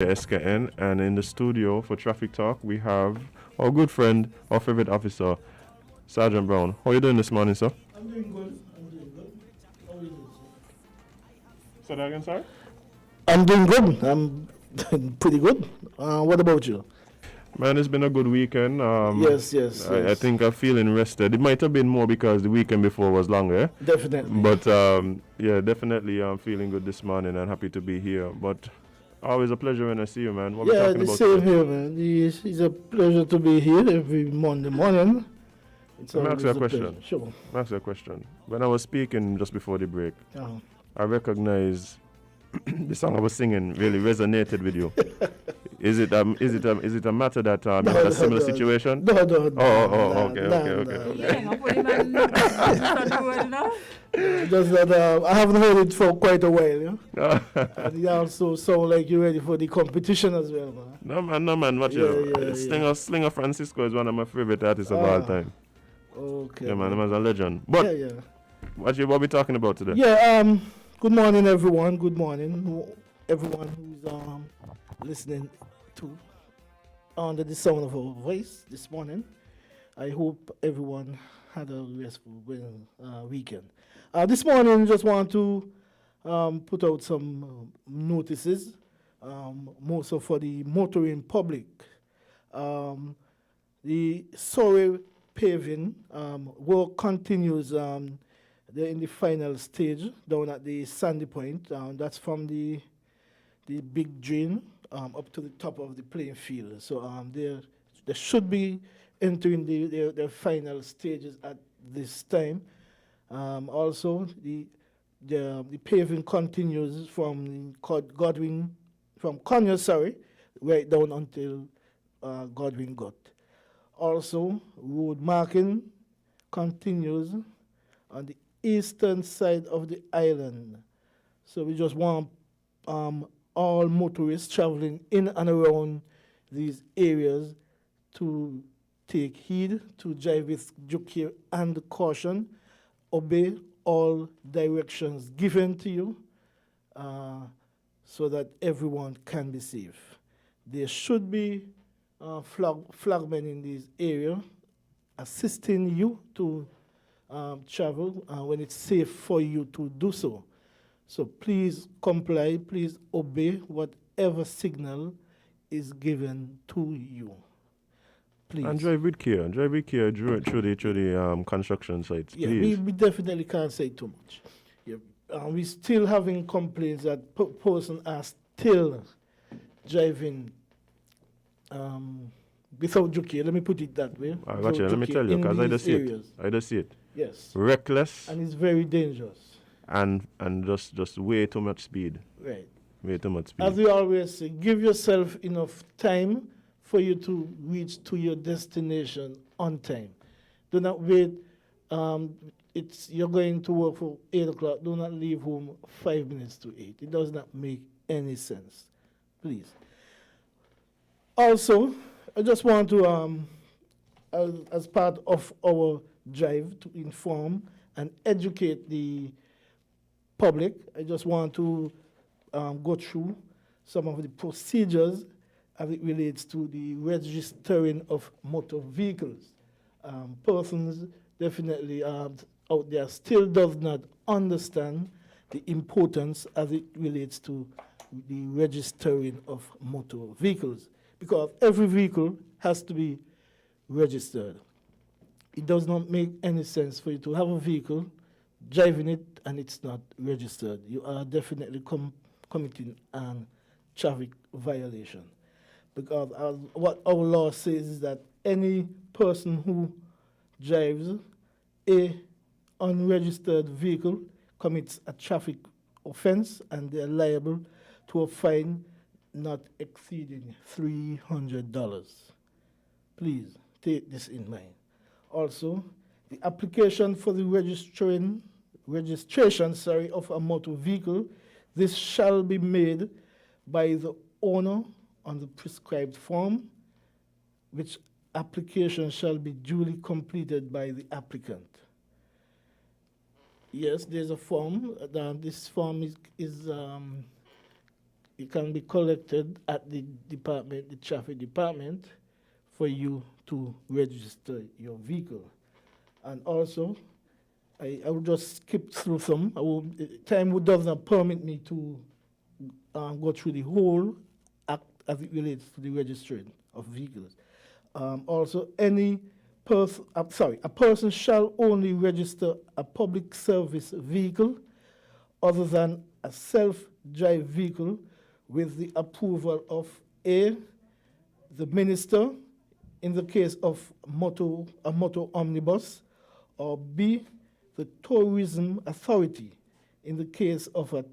SKN, and in the studio for Traffic Talk we have our good friend, our favorite officer, Sergeant Brown. How are you doing this morning, sir? I'm doing good. I'm doing good. How are you doing, Say that again, sorry? I'm doing good. I'm pretty good. What about you? Man, it's been a good weekend. I Yes. think I'm feeling rested. It might have been more because the weekend before was longer. Definitely. But yeah, definitely I'm feeling good this morning and happy to be here. But always a pleasure when I see you, man. What are we Yeah, talking the about same today? here, man. It's a pleasure to be here every Monday morning. It's Let me ask you a always a pleasure. question. Sure. Let me ask you a question. When I was speaking just before the break, Uh, I recognize the song I was singing really resonated with you. Is it a matter that you had a similar situation? No, Okay. Yeah, ngapuli man sa duel, no? Just that I haven't heard it for quite a while, you know? And you also sound like you're ready for the competition as well, man. No man, watch it. Yeah. Slinger Francisco is one of my favorite artists of all time. Okay. Yeah, man, he was a legend. But Yeah. what we talking about today? Yeah, good morning, everyone. Good morning, everyone who's listening to under the sound of our voice this morning. I hope everyone had a restful weekend. This morning, just want to put out some notices, more so for the motoring public. The Surrey paving work continues. They're in the final stage down at the Sandy Point. That's from the big drain up to the top of the playing field. So they should be entering their final stages at this time. Also, the paving continues from Conyers, right down until Godwin got. Also, road marking continues on the eastern side of the island. So we just want all motorists traveling in and around these areas to take heed, to drive with due care and caution, obey all directions given to you so that everyone can be safe. There should be flagmen in this area assisting you to travel when it's safe for you to do so. So please comply, please obey whatever signal is given to you. Please. And drive with care. Through the construction sites, Yeah, please. we definitely can't say too much. Yeah. We're still having complaints that persons are still driving without due care. Let me put it that way. I got you. Let me tell you, because I just see it. I just see it. Yes. Reckless And it's very dangerous. and just way too much speed. Right. Way too much speed. As we always say, give yourself enough time for you to reach to your destination on time. Do not wait. You're going to work for 8 o'clock. Do not leave home 5 minutes to 8. It does not make any sense. Please. Also, I just want to, as part of our drive to inform and educate the public, I just want to go through some of the procedures as it relates to the registering of motor vehicles. Persons definitely out there still does not understand the importance as it relates to the registering of motor vehicles, because every vehicle has to be registered. It does not make any sense for you to have a vehicle, driving it, and it's not registered. You are definitely committing a traffic violation. Because what our law says is that any person who drives a unregistered vehicle commits a traffic offense, and they're liable to a fine not exceeding $300. Please take this in mind. Also, the application for the registration of a motor vehicle, this shall be made by the owner on the prescribed form, which application shall be duly completed by the applicant. Yes, there's a form. This form is it can be collected at the traffic department, for you to register your vehicle. And also, I will just skip through some. Time does not permit me to go through the whole act as it relates to the registering of vehicles. Also, a person shall only register a public service vehicle other than a self-drive vehicle with the approval of A, the minister, in the case of a motor omnibus, or B, the tourism authority, in the case of a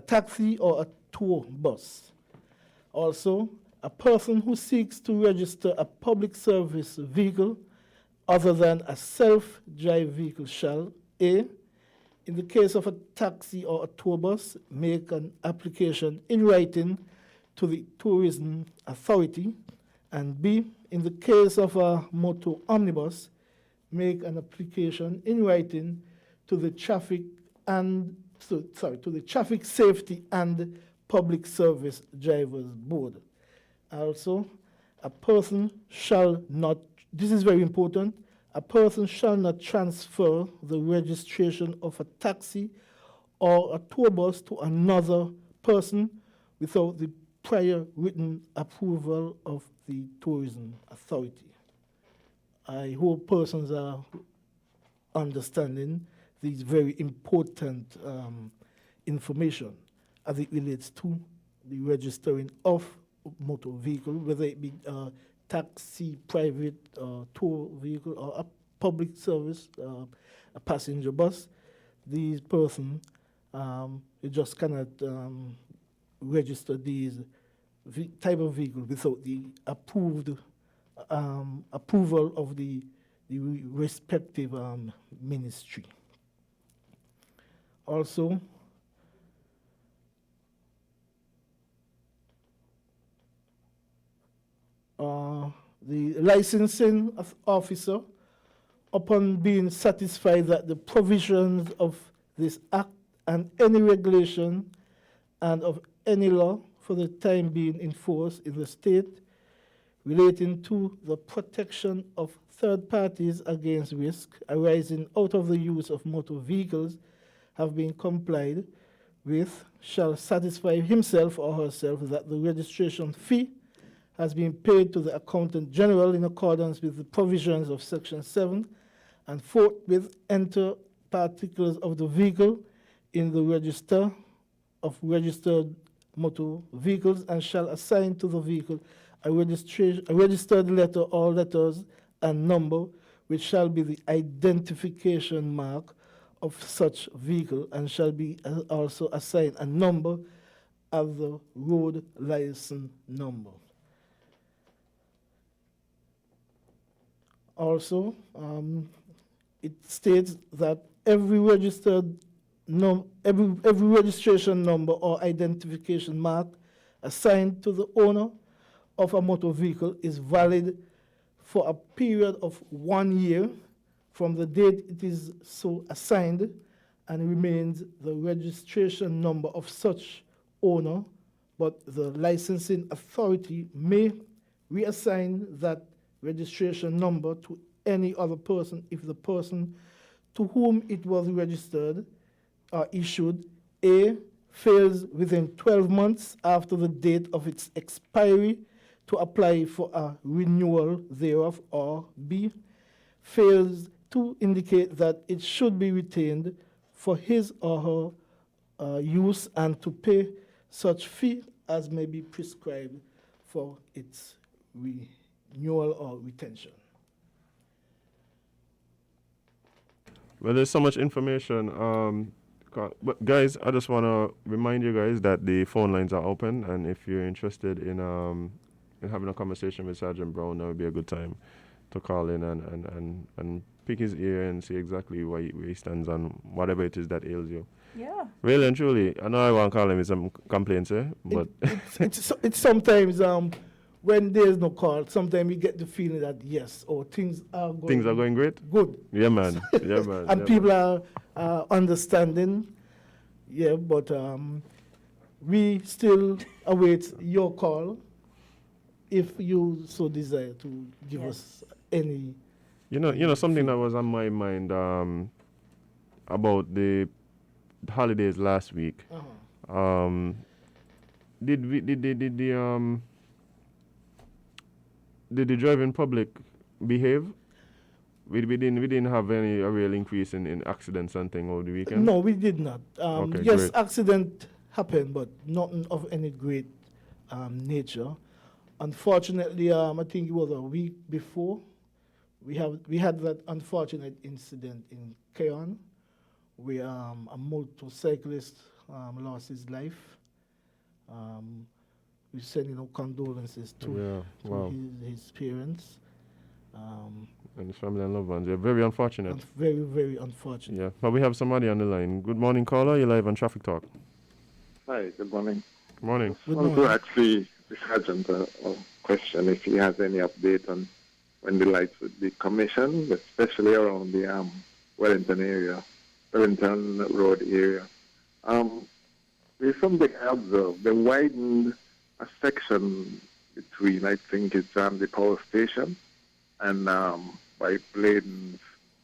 taxi or a tour bus. Also, a person who seeks to register a public service vehicle other than a self-drive vehicle shall, A, in the case of a taxi or a tour bus, make an application in writing to the tourism authority, and B, in the case of a motor omnibus, make an application in writing to the traffic safety and public service drivers board. Also, a person shall not, this is very important, a person shall not transfer the registration of a taxi or a tour bus to another person without the prior written approval of the tourism authority. I hope persons are understanding these very important information as it relates to the registering of motor vehicle, whether it be taxi, private, tour vehicle, or a public service, a passenger bus. These persons, you just cannot register these type of vehicle without the approval of the respective ministry. Also, the licensing officer, upon being satisfied that the provisions of this act and any regulation and of any law for the time being enforced in the state relating to the protection of third parties against risk arising out of the use of motor vehicles have been complied with, shall satisfy himself or herself that the registration fee has been paid to the Accountant General in accordance with the provisions of Section 7, and forthwith enter particulars of the vehicle in the register of registered motor vehicles, and shall assign to the vehicle a registered letter or letters and number, which shall be the identification mark of such vehicle, and shall be also assigned a number as the road license number. Also, it states that every registration number or identification mark assigned to the owner of a motor vehicle is valid for a period of 1 year from the date it is so assigned, and remains the registration number of such owner, but the licensing authority may reassign that registration number to any other person if the person to whom it was registered or issued, A, fails within 12 months after the date of its expiry to apply for a renewal thereof, or B, fails to indicate that it should be retained for his or her use and to pay such fee as may be prescribed for its renewal or retention. Well, there's so much information. But guys, I just want to remind you guys that the phone lines are open, and if you're interested in having a conversation with Sergeant Brown, that would be a good time to call in and pick his ear and see exactly where he stands on whatever it is that ails you. Yeah. Really and truly, I know I won't call him with some complaints, but it's sometimes when there's no call, sometimes you get the feeling that yes, or things are going great. Good. Yeah, man. Yeah, man. And people are understanding. Yeah, but we still await your call if you so desire to give Yes. us any. Something that was on my mind about the holidays last week. Um, did the driving public behave? We didn't have any a real increase in accidents and thing over the weekend. No, we did not. Okay, Yes, great. accident happened, but nothing of any great nature. Unfortunately, I think it was a week before we had that unfortunate incident in Keon, where a motorcyclist lost his life. We're sending our condolences to Yeah, wow. his parents. And his family and loved ones. Yeah, very unfortunate. And very, very unfortunate. Yeah, but we have somebody on the line. Good morning, caller. You're live on Traffic Talk. Hi, good morning. Good morning. Good I want morning. to actually the sergeant a question if he has any update on when the lights would be commissioned, especially around the Wellington area, Wellington Road area. There's something I observed. They widened a section between, I think it's the power station and by Bladen's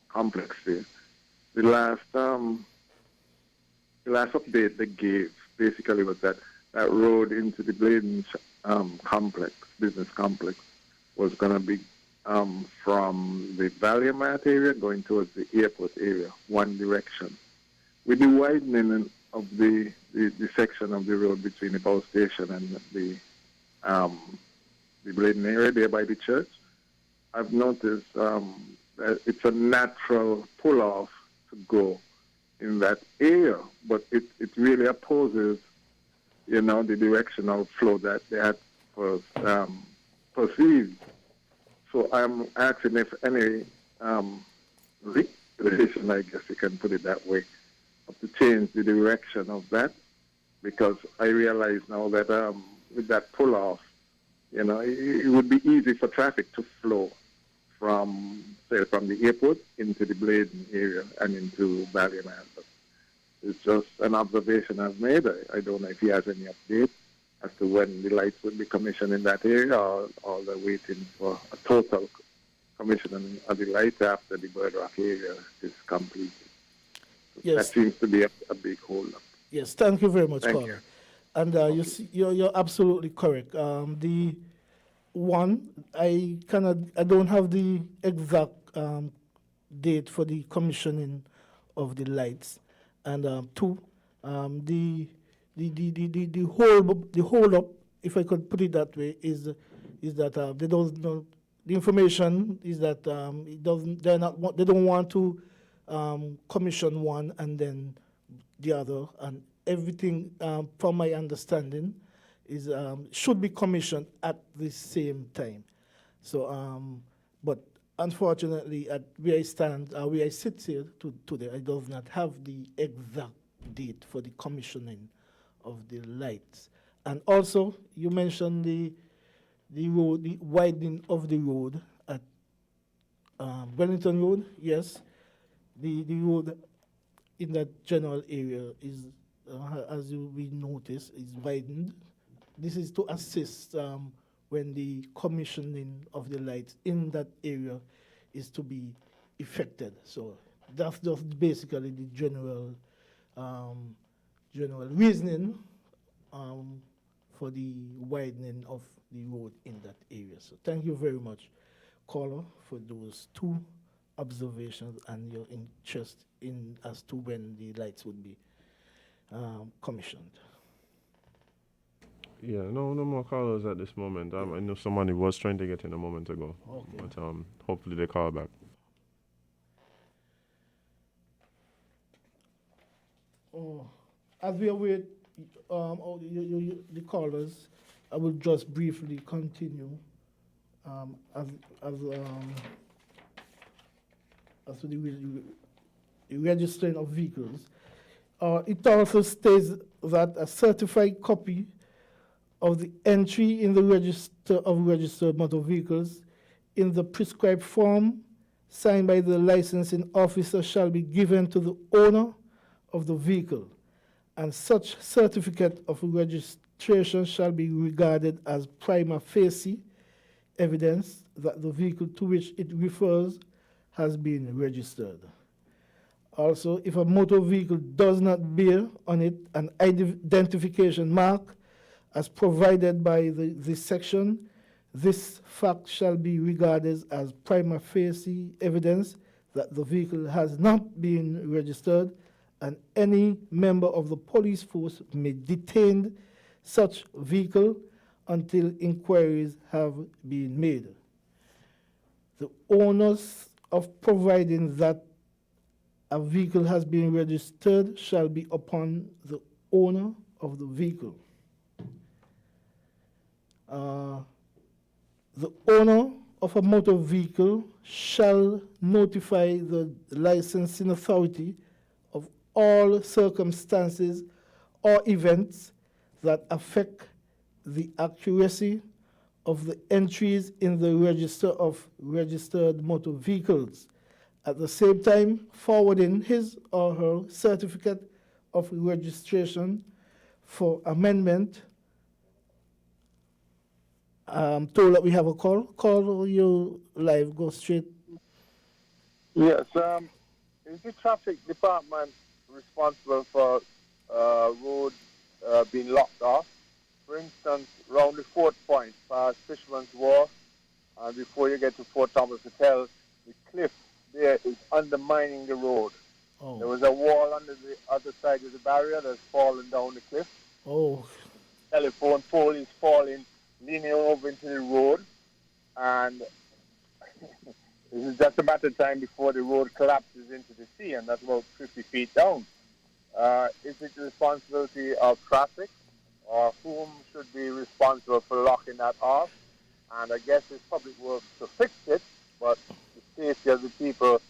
complex there. The last update they gave basically was that road into the Bladen's business complex, was going to be from the Valiamat area going towards the airport area, one direction. With the widening of the section of the road between the power station and the Bladen area there by the church, I've noticed that it's a natural pull-off to go in that area, but it really opposes, the directional flow that they had perceived. So I'm asking if any regulation, I guess you can put it that way, to change the direction of that, because I realize now that with that pull-off, it would be easy for traffic to flow from the airport into the Bladen area and into Ballyman. It's just an observation I've made. I don't know if he has any update as to when the lights would be commissioned in that area, or they're waiting for a total commissioning of the lights after the Bird Rock area is completed. Yes. That seems to be a big hold-up. Yes, thank you very much, Thank caller. And you're absolutely correct. The one, I don't have the exact date for the commissioning of the lights, and two, the hold up, if I could put it that way, is that they don't know. The information is that they don't want to commission one and then the other, and everything, from my understanding, is should be commissioned at the same time. So, but unfortunately, at where I sit here today, I do not have the exact date for the commissioning of the lights. And also, you mentioned the widening of the road at Wellington Road. Yes, the road in that general area is, as we notice, is widened. This is to assist when the commissioning of the lights in that area is to be effected. So that's just basically the general reasoning for the widening of the road in that area. So thank you very much, caller, for those two observations and your interest in as to when the lights would be commissioned. Yeah, no more callers at this moment. I know somebody was trying to get in a moment ago, Okay. but hopefully they call back. As we await the callers, I will just briefly continue as to the registering of vehicles. It also states that a certified copy of the entry in the register of registered motor vehicles in the prescribed form signed by the licensing officer shall be given to the owner of the vehicle, and such certificate of registration shall be regarded as prima facie evidence that the vehicle to which it refers has been registered. Also, if a motor vehicle does not bear on it an identification mark as provided by this section, this fact shall be regarded as prima facie evidence that the vehicle has not been registered, and any member of the police force may detain such vehicle until inquiries have been made. The onus of providing that a vehicle has been registered shall be upon the owner of the vehicle. The owner of a motor vehicle shall notify the licensing authority of all circumstances or events that affect the accuracy of the entries in the register of registered motor vehicles, at the same time forwarding his or her certificate of registration for amendment. I'm told that we have a call. Call you live, go straight. Yes, is the traffic department responsible for roads being locked off? For instance, round the Fort Point, past Fisherman's Wharf, and before you get to Fort Thomas Hotel, the cliff there is undermining the road. Oh. There was a wall under the other side of the barrier that's fallen down the cliff. Oh. Telephone pole is falling, leaning over into the road, and this is just a matter of time before the road collapses into the sea, and that's about 50 feet down. Is it the responsibility of traffic, or whom should be responsible for locking that off? And I guess it's public works to fix it, but the safety of the people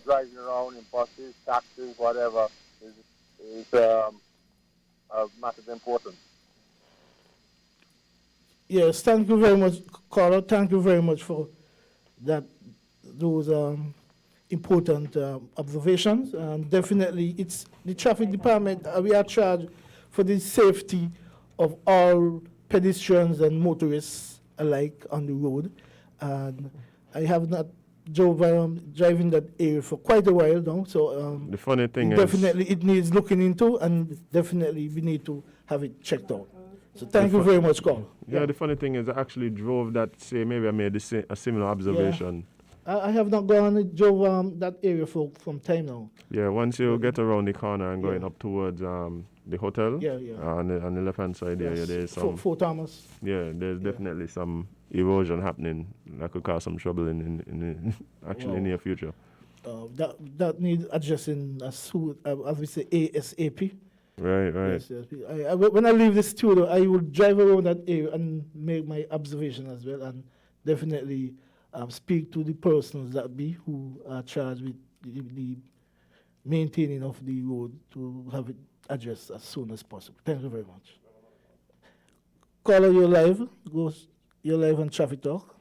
driving around in buses, taxis, whatever, is a matter of importance. Yes, thank you very much, caller. Thank you very much for those important observations. And definitely, it's the traffic department. We are charged for the safety of all pedestrians and motorists alike on the road. And I have not driving that area for quite a while now. So The funny thing definitely it needs looking into, and definitely we need to have it checked out. So thank you very much, Carl. Yeah, the funny thing is I actually drove that same area, made a similar observation. I have not gone and drove that area for some time now. Yeah, once you get around the corner and going up towards the hotel, on the left-hand side there, there's some... Fort Thomas. Yeah, there's definitely some erosion happening that could cause some trouble in the near future. That needs addressing as soon as we say ASAP. Right. Yes. When I leave the studio, I will drive around that area and make my observation as well, and definitely speak to the persons that be who are charged with the maintaining of the road to have it addressed as soon as possible. Thank you very much. Caller, you're live. You're live on Traffic Talk.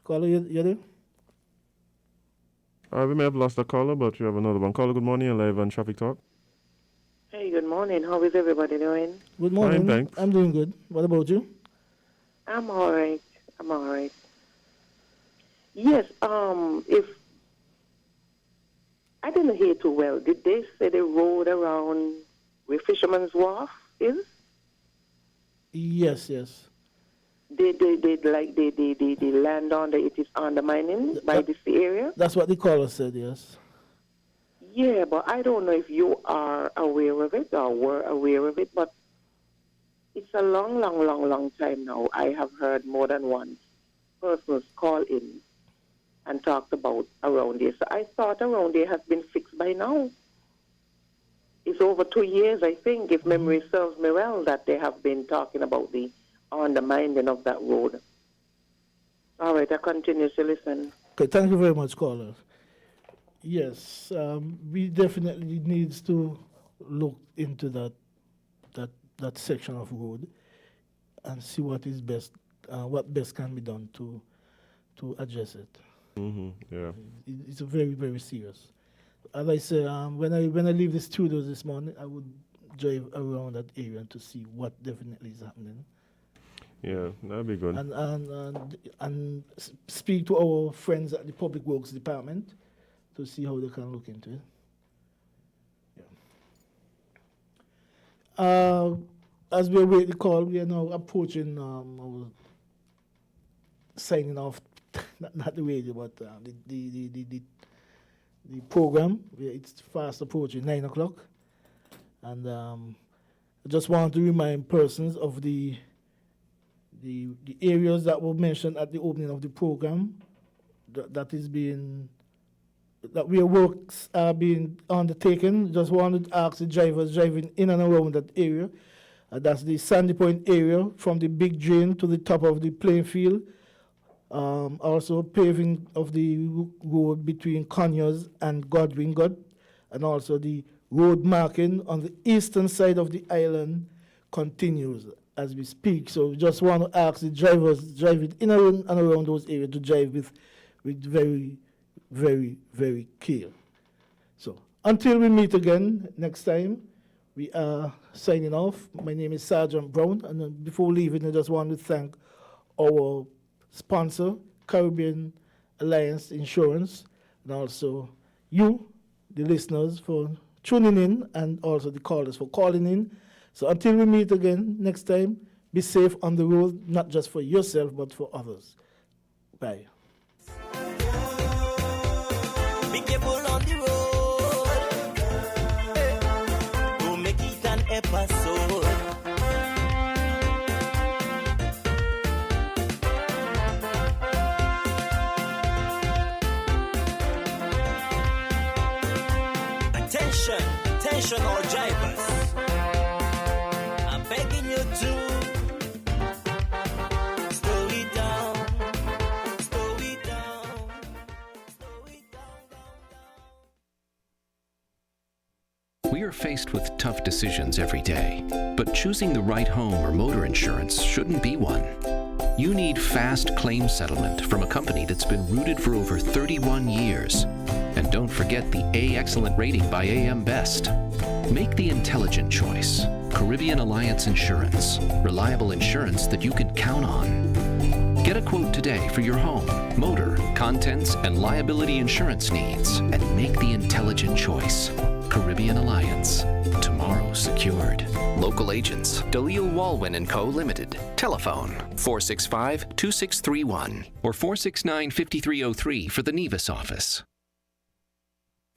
Caller, you're there? We may have lost a caller, but we have another one. Caller, good morning. You're live on Traffic Talk. Hey, good morning. How is everybody doing? Good morning. Fine, thanks. I'm doing good. What about you? I'm all right. Yes, if I didn't hear too well, did they say the road around where Fisherman's Wharf is? Yes. They land on it is undermining by this area? That's what the caller said, yes. Yeah, but I don't know if you are aware of it or were aware of it, but it's a long time now. I have heard more than one person call in and talked about around there. So I thought around there has been fixed by now. It's over 2 years, I think, if memory serves me well, that they have been talking about the undermining of that road. All right, I continue to listen. Okay, thank you very much, caller. Yes, we definitely needs to look into that section of road and see what is best, what best can be done to address it. Yeah. It's very, very serious. as I said, when I leave the studios this morning, I would drive around that area to see what definitely is happening, Yeah, that'd be good. and speak to our friends at the Public Works Department to see how they can look into it. Yeah. As we await the call, we are now approaching our signing off, not the radio, but the program. It's fast approaching 9 o'clock, and I just want to remind persons of the areas that were mentioned at the opening of the program. That where works are being undertaken. Just wanted to ask the drivers driving in and around that area. That's the Sandy Point area from the big drain to the top of the playing field. Also paving of the road between Conyers and Godwin, and also the road marking on the eastern side of the island continues as we speak. So we just want to ask the drivers driving in and around those areas to drive with very, very, very care. So until we meet again next time, we are signing off. My name is Sergeant Brown, and before leaving, I just want to thank our sponsor, Caribbean Alliance Insurance, and also you, the listeners, for tuning in, and also the callers for calling in. So until we meet again next time, be safe on the road, not just for yourself, but for others. Bye. Be careful on the road. Don't make it an episode. Attention all drivers. I'm begging you to slow it down. Slow it down. Slow it down. We are faced with tough decisions every day, but choosing the right home or motor insurance shouldn't be one. You need fast claim settlement from a company that's been rooted for over 31 years. And don't forget the A Excellent rating by AM Best. Make the intelligent choice. Caribbean Alliance Insurance. Reliable insurance that you can count on. Get a quote today for your home, motor, contents, and liability insurance needs, and make the intelligent choice. Caribbean Alliance. Tomorrow secured. Local agents, Dalil Walwyn & Co. Limited. Telephone 465-2631 or 469-5303 for the Nevis office.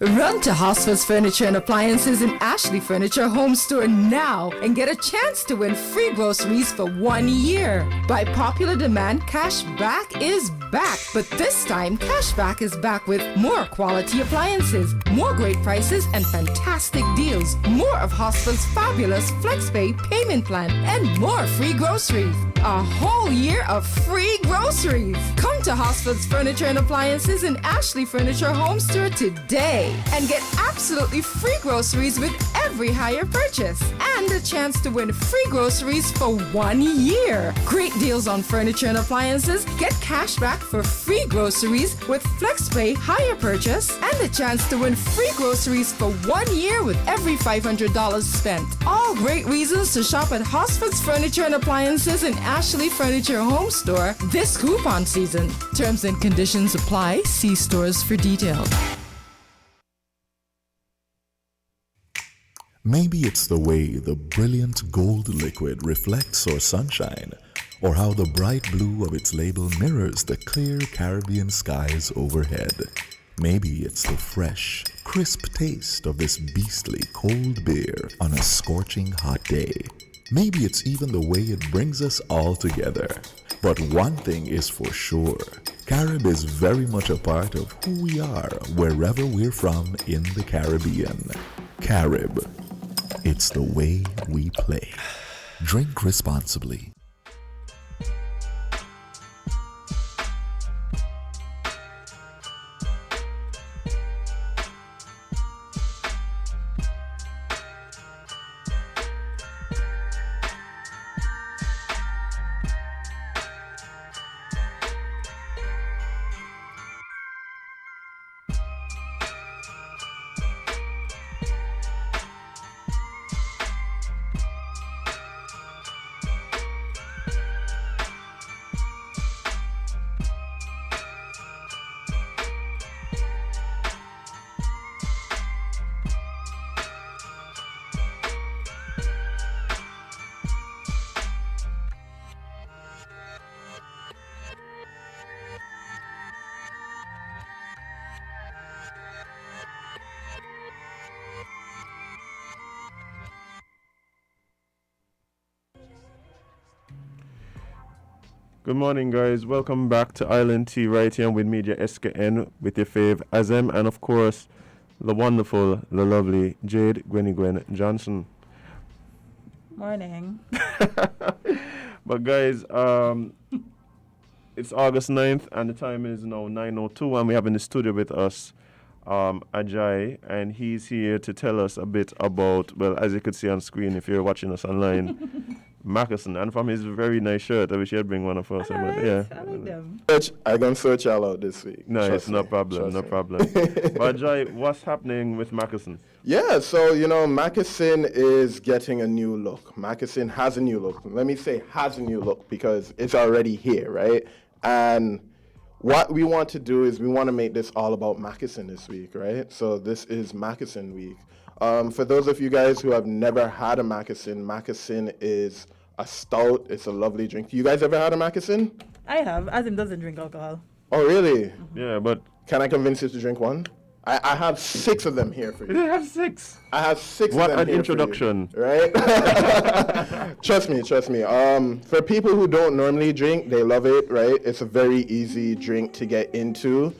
Run to Hosford's Furniture and Appliances in Ashley Furniture Home Store now and get a chance to win free groceries for 1 year. By popular demand, Cashback is back, but this time Cashback is back with more quality appliances, more great prices and fantastic deals, more of Hosford's fabulous FlexPay payment plan, and more free groceries. A whole year of free groceries. Come to Hosford's Furniture and Appliances in Ashley Furniture Home Store today and get absolutely free groceries with every higher purchase and a chance to win free groceries for 1 year. Great deals on furniture and appliances. Get cash back for free groceries with FlexPay higher purchase and a chance to win free groceries for 1 year with every $500 spent. All great reasons to shop at Hosford's Furniture and Appliances in Ashley Furniture Home Store this coupon season. Terms and conditions apply. See stores for details. Maybe it's the way the brilliant gold liquid reflects our sunshine, or how the bright blue of its label mirrors the clear Caribbean skies overhead. Maybe it's the fresh, crisp taste of this beastly cold beer on a scorching hot day. Maybe it's even the way it brings us all together. But one thing is for sure, Carib is very much a part of who we are wherever we're from in the Caribbean. Carib. It's the way we play. Drink responsibly. Good morning, guys. Welcome back to Island Tea right here on WINNMedia SKN with your fave Azem and, of course, the wonderful, the lovely Jade Gwen Johnson. Morning. But, guys, it's August 9th and the time is now 9:02 and we have in the studio with us Ajay, and he's here to tell us a bit about, well, as you could see on screen if you're watching us online, Makeson, and from his very nice shirt. I wish he'd bring one of us. Alright, Yeah. I like them. I'm going to search y'all out this week. No, Trust it's no me. problem, Trust no me. problem. But Ajay, what's happening with Makeson? Yeah, so, Makeson is getting a new look. Makeson has a new look. Let me say has a new look because it's already here, right? And what we want to do is we want to make this all about Makeson this week, right? So this is Makeson week. For those of you guys who have never had a Makeson is a stout. It's a lovely drink. You guys ever had a Makeson? I have. Azim doesn't drink alcohol. Oh, really? Yeah, but Can I convince you to drink one? I have 6 of them here for you. you have 6. I have 6 What of them an here introduction. for you, right? Trust me. For people who don't normally drink, they love it, right? It's a very easy drink to get into.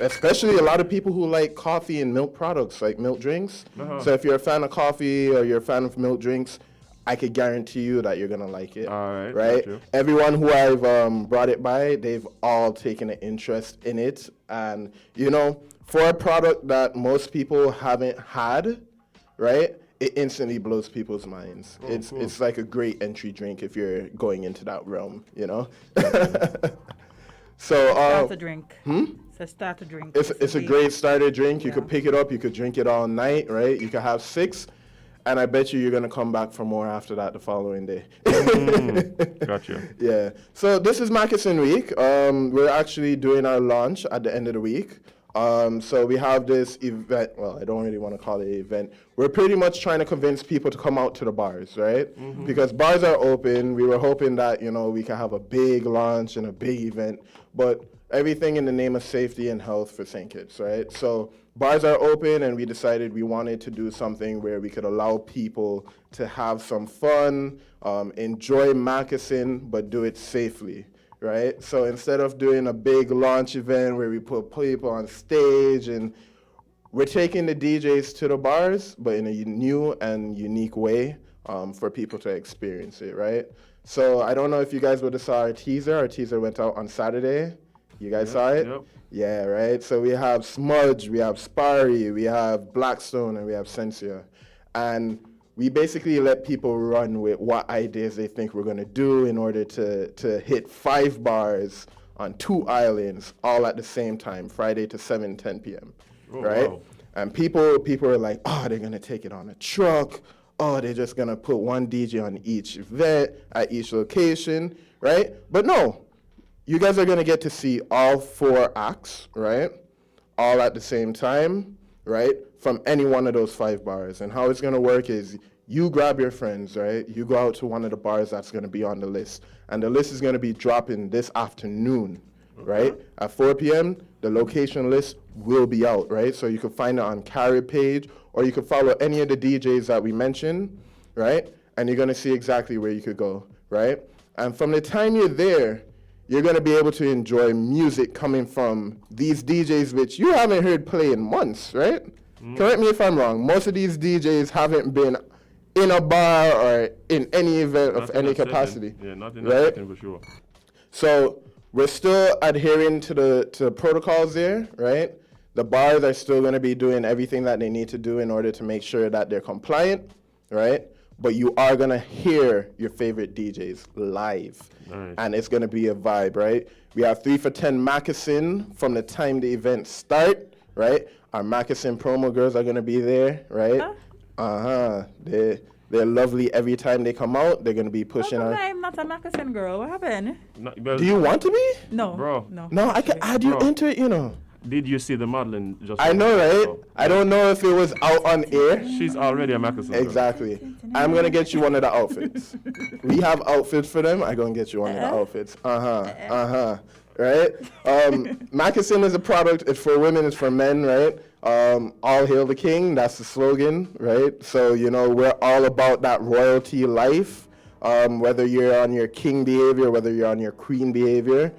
Especially a lot of people who like coffee and milk products, like milk drinks. So if you're a fan of coffee or you're a fan of milk drinks, I could guarantee you that you're gonna like it. All right, Right? got you. Everyone who I've brought it by, they've all taken an interest in it. And for a product that most people haven't had, right? It instantly blows people's minds. It's like a great entry drink if you're going into that realm, So Start to drink. So start to drink. it's a great starter drink. You could pick it up, you could drink it all night, right? You could have 6, and I bet you're gonna come back for more after that the following day. Gotcha. Yeah. So this is Makeson week. We're actually doing our launch at the end of the week. So we have this event. Well, I don't really want to call it an event. We're pretty much trying to convince people to come out to the bars, right? Because bars are open. We were hoping that, we could have a big launch and a big event, but everything in the name of safety and health for St. Kitts, right? So bars are open, and we decided we wanted to do something where we could allow people to have some fun, enjoy Makeson, but do it safely. Right? So instead of doing a big launch event where we put people on stage, and we're taking the DJs to the bars, but in a new and unique way for people to experience it, right? So I don't know if you guys would have saw our teaser. Our teaser went out on Saturday. You guys saw it? Yep. Yeah, right? So we have Smudge, we have Sparry, we have Blackstone, and we have Sensia. And we basically let people run with what ideas they think we're going to do in order to hit 5 bars on 2 islands all at the same time, Friday to 7:10 p.m. Right? Wow. And people are like, oh, they're going to take it on a truck. Oh, they're just going to put one DJ on each event at each location, right? But no, you guys are going to get to see all 4 acts, right? All at the same time, right? From any one of those 5 bars. And how it's going to work is you grab your friends, right? You go out to one of the bars that's going to be on the list. And the list is going to be dropping this afternoon, right? At 4 p.m., the location list will be out, right? So you can find it on Carib page, or you can follow any of the DJs that we mentioned, right? And you're going to see exactly where you could go, right? And from the time you're there, you're going to be able to enjoy music coming from these DJs which you haven't heard play in months, right? Correct me if I'm wrong. Most of these DJs haven't been in a bar or in any event of any capacity. Yeah, not in right? that setting for sure. So we're still adhering to the protocols there, right? The bars are still going to be doing everything that they need to do in order to make sure that they're compliant, right? But you are going to hear your favorite DJs live. Nice. And it's going to be a vibe, right? We have 3 for $10 Makeson from the time the event start, right? Our Makeson promo girls are going to be there, right? They're lovely every time they come out. They're going to be pushing How come our... I'm not a Makeson girl? What happened? Do you want to be? No. Bro. No, I can add you Bro. into it, Did you see the modeling just I know, right? I don't know if it was out on air. She's already a Makeson girl. Exactly. I'm going to get you one of the outfits. We have outfits for them. I'm going to get you one of the outfits. Right? Makeson is a product. It's for women. It's for men, right? All hail the king. That's the slogan, right? So, we're all about that royalty life. Whether you're on your king behavior, whether you're on your queen behavior,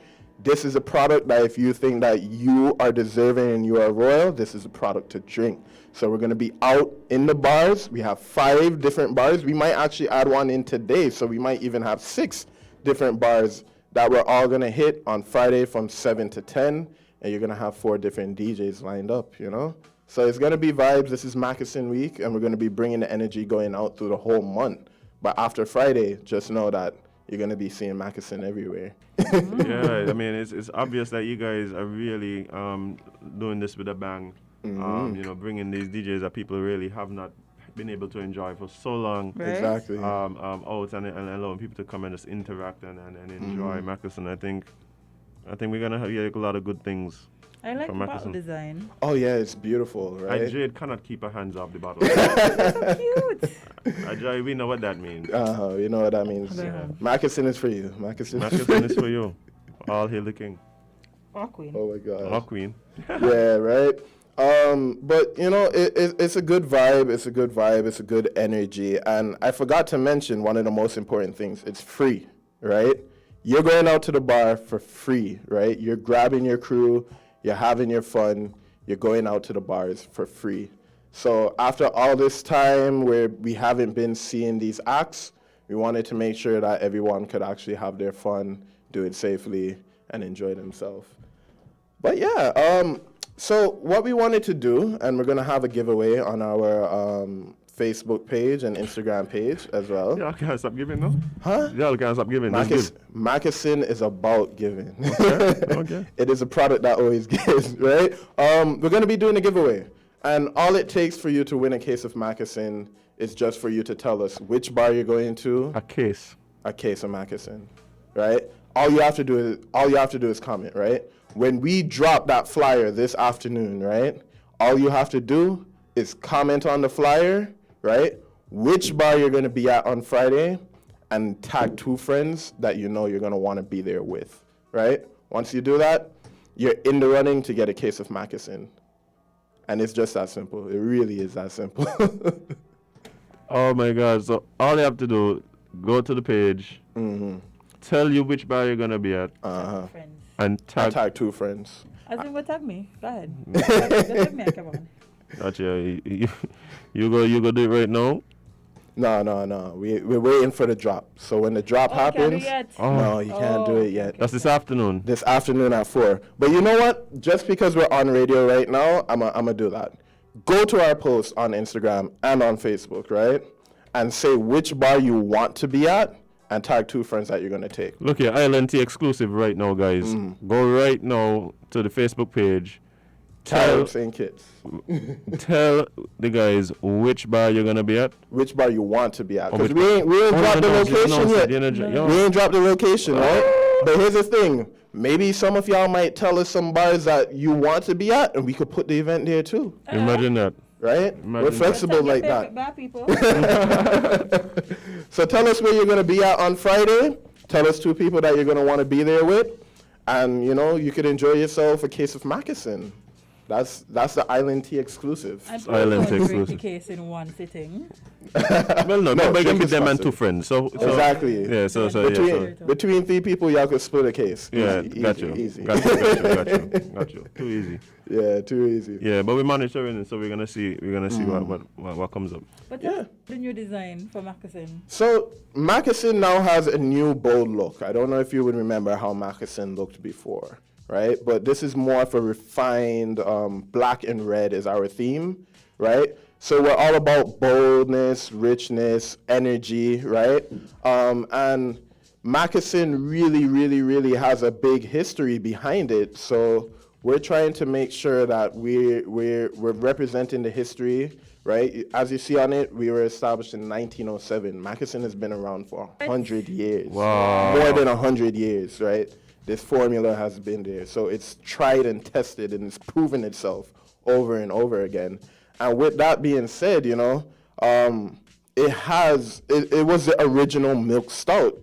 this is a product that if you think that you are deserving and you are royal, this is a product to drink. So we're going to be out in the bars. We have 5 different bars. We might actually add one in today, so we might even have 6 different bars that we're all going to hit on Friday from 7 to 10, and you're going to have 4 different DJs lined up, you know? So it's going to be vibes. This is Makeson week, and we're going to be bringing the energy going out through the whole month. But after Friday, just know that you're going to be seeing Makeson everywhere. Yeah, I mean, it's obvious that you guys are really doing this with a bang. You know, bringing these DJs that people really have not been able to enjoy for so long. Right. Exactly. Out and allowing people to come and just interact and enjoy Makeson. I think we're going to have a lot of good things. I like from the bottle Makeson. design. Oh, yeah, it's beautiful, right? Jade cannot keep her hands off the bottle. So cute. Joy, we know what that means. You know what that means. Yeah. Makeson is for you. Makeson is for you. All hail the king. Or queen. Oh, my God. Or queen. Yeah, right? But, you know, it's a good vibe. It's a good vibe. It's a good energy. And I forgot to mention one of the most important things. It's free, right? You're going out to the bar for free, right? You're grabbing your crew. You're having your fun. You're going out to the bars for free. So after all this time where we haven't been seeing these acts, we wanted to make sure that everyone could actually have their fun, do it safely, and enjoy themselves. But yeah, so what we wanted to do, and we're going to have a giveaway on our Facebook page and Instagram page as well. Y'all can't stop giving, no? Huh? Y'all can't stop giving. That's good. Makeson is about giving. Okay. It is a product that always gives, right? We're going to be doing a giveaway. And all it takes for you to win a case of Makeson is just for you to tell us which bar you're going to. A case. A case of Makeson, right? All you have to do is comment, right? When we drop that flyer this afternoon, right? All you have to do is comment on the flyer, right? Which bar you're going to be at on Friday, and tag 2 friends that you know you're going to want to be there with, right? Once you do that, you're in the running to get a case of Makeson. And it's just that simple. It really is that simple. Oh my God! So all you have to do, go to the page, tell you which bar you're gonna be at, Friends. and tag 2 friends. As in, what tag me? Go ahead. Just tag me, come on. Gotcha. You go do it right now. No. We're waiting for the drop. So when the drop happens, no, you can't do it yet. That's this afternoon. This afternoon at 4. But you know what? Just because we're on radio right now, I'm gonna do that. Go to our post on Instagram and on Facebook, right? And say which bar you want to be at, and tag 2 friends that you're gonna take. Look here, Island Tea exclusive right now, guys. Go right now to the Facebook page. Tell St. Kitts. Tell the guys which bar you're gonna be at. Which bar you want to be at. Oh, Because which we ain't dropped the location yet. We ain't dropped the location, right? But here's the thing. Maybe some of y'all might tell us some bars that you want to be at, and we could put the event there too. Imagine that. Right? We're flexible like that. Bad people. So tell us where you're going to be at on Friday. Tell us 2 people that you're going to want to be there with. And, you know, you could enjoy yourself a case of Makeson. That's the Island Tea exclusive. I'm Island going to drink the exclusive. case in one sitting. Well, no, nobody can drink be is them and possible. 2 friends. So Exactly. yeah. So Between 3 people, y'all could split a case. yeah, Easy, got you. Easy. Got you. Too easy. Yeah, too easy. Yeah, but we're monitoring it, so we're gonna see what comes up. But Yeah. the new design for Makeson. So Makeson now has a new bold look. I don't know if you would remember how Makeson looked before, right? But this is more of a refined black and red is our theme, right? So we're all about boldness, richness, energy, right? And Makeson really has a big history behind it. So we're trying to make sure that we're representing the history, right? As you see on it, we were established in 1907. Makeson has been around for 100 years. Wow. More than 100 years, right? This formula has been there. So it's tried and tested, and it's proven itself over and over again. And with that being said, you know, it was the original milk stout.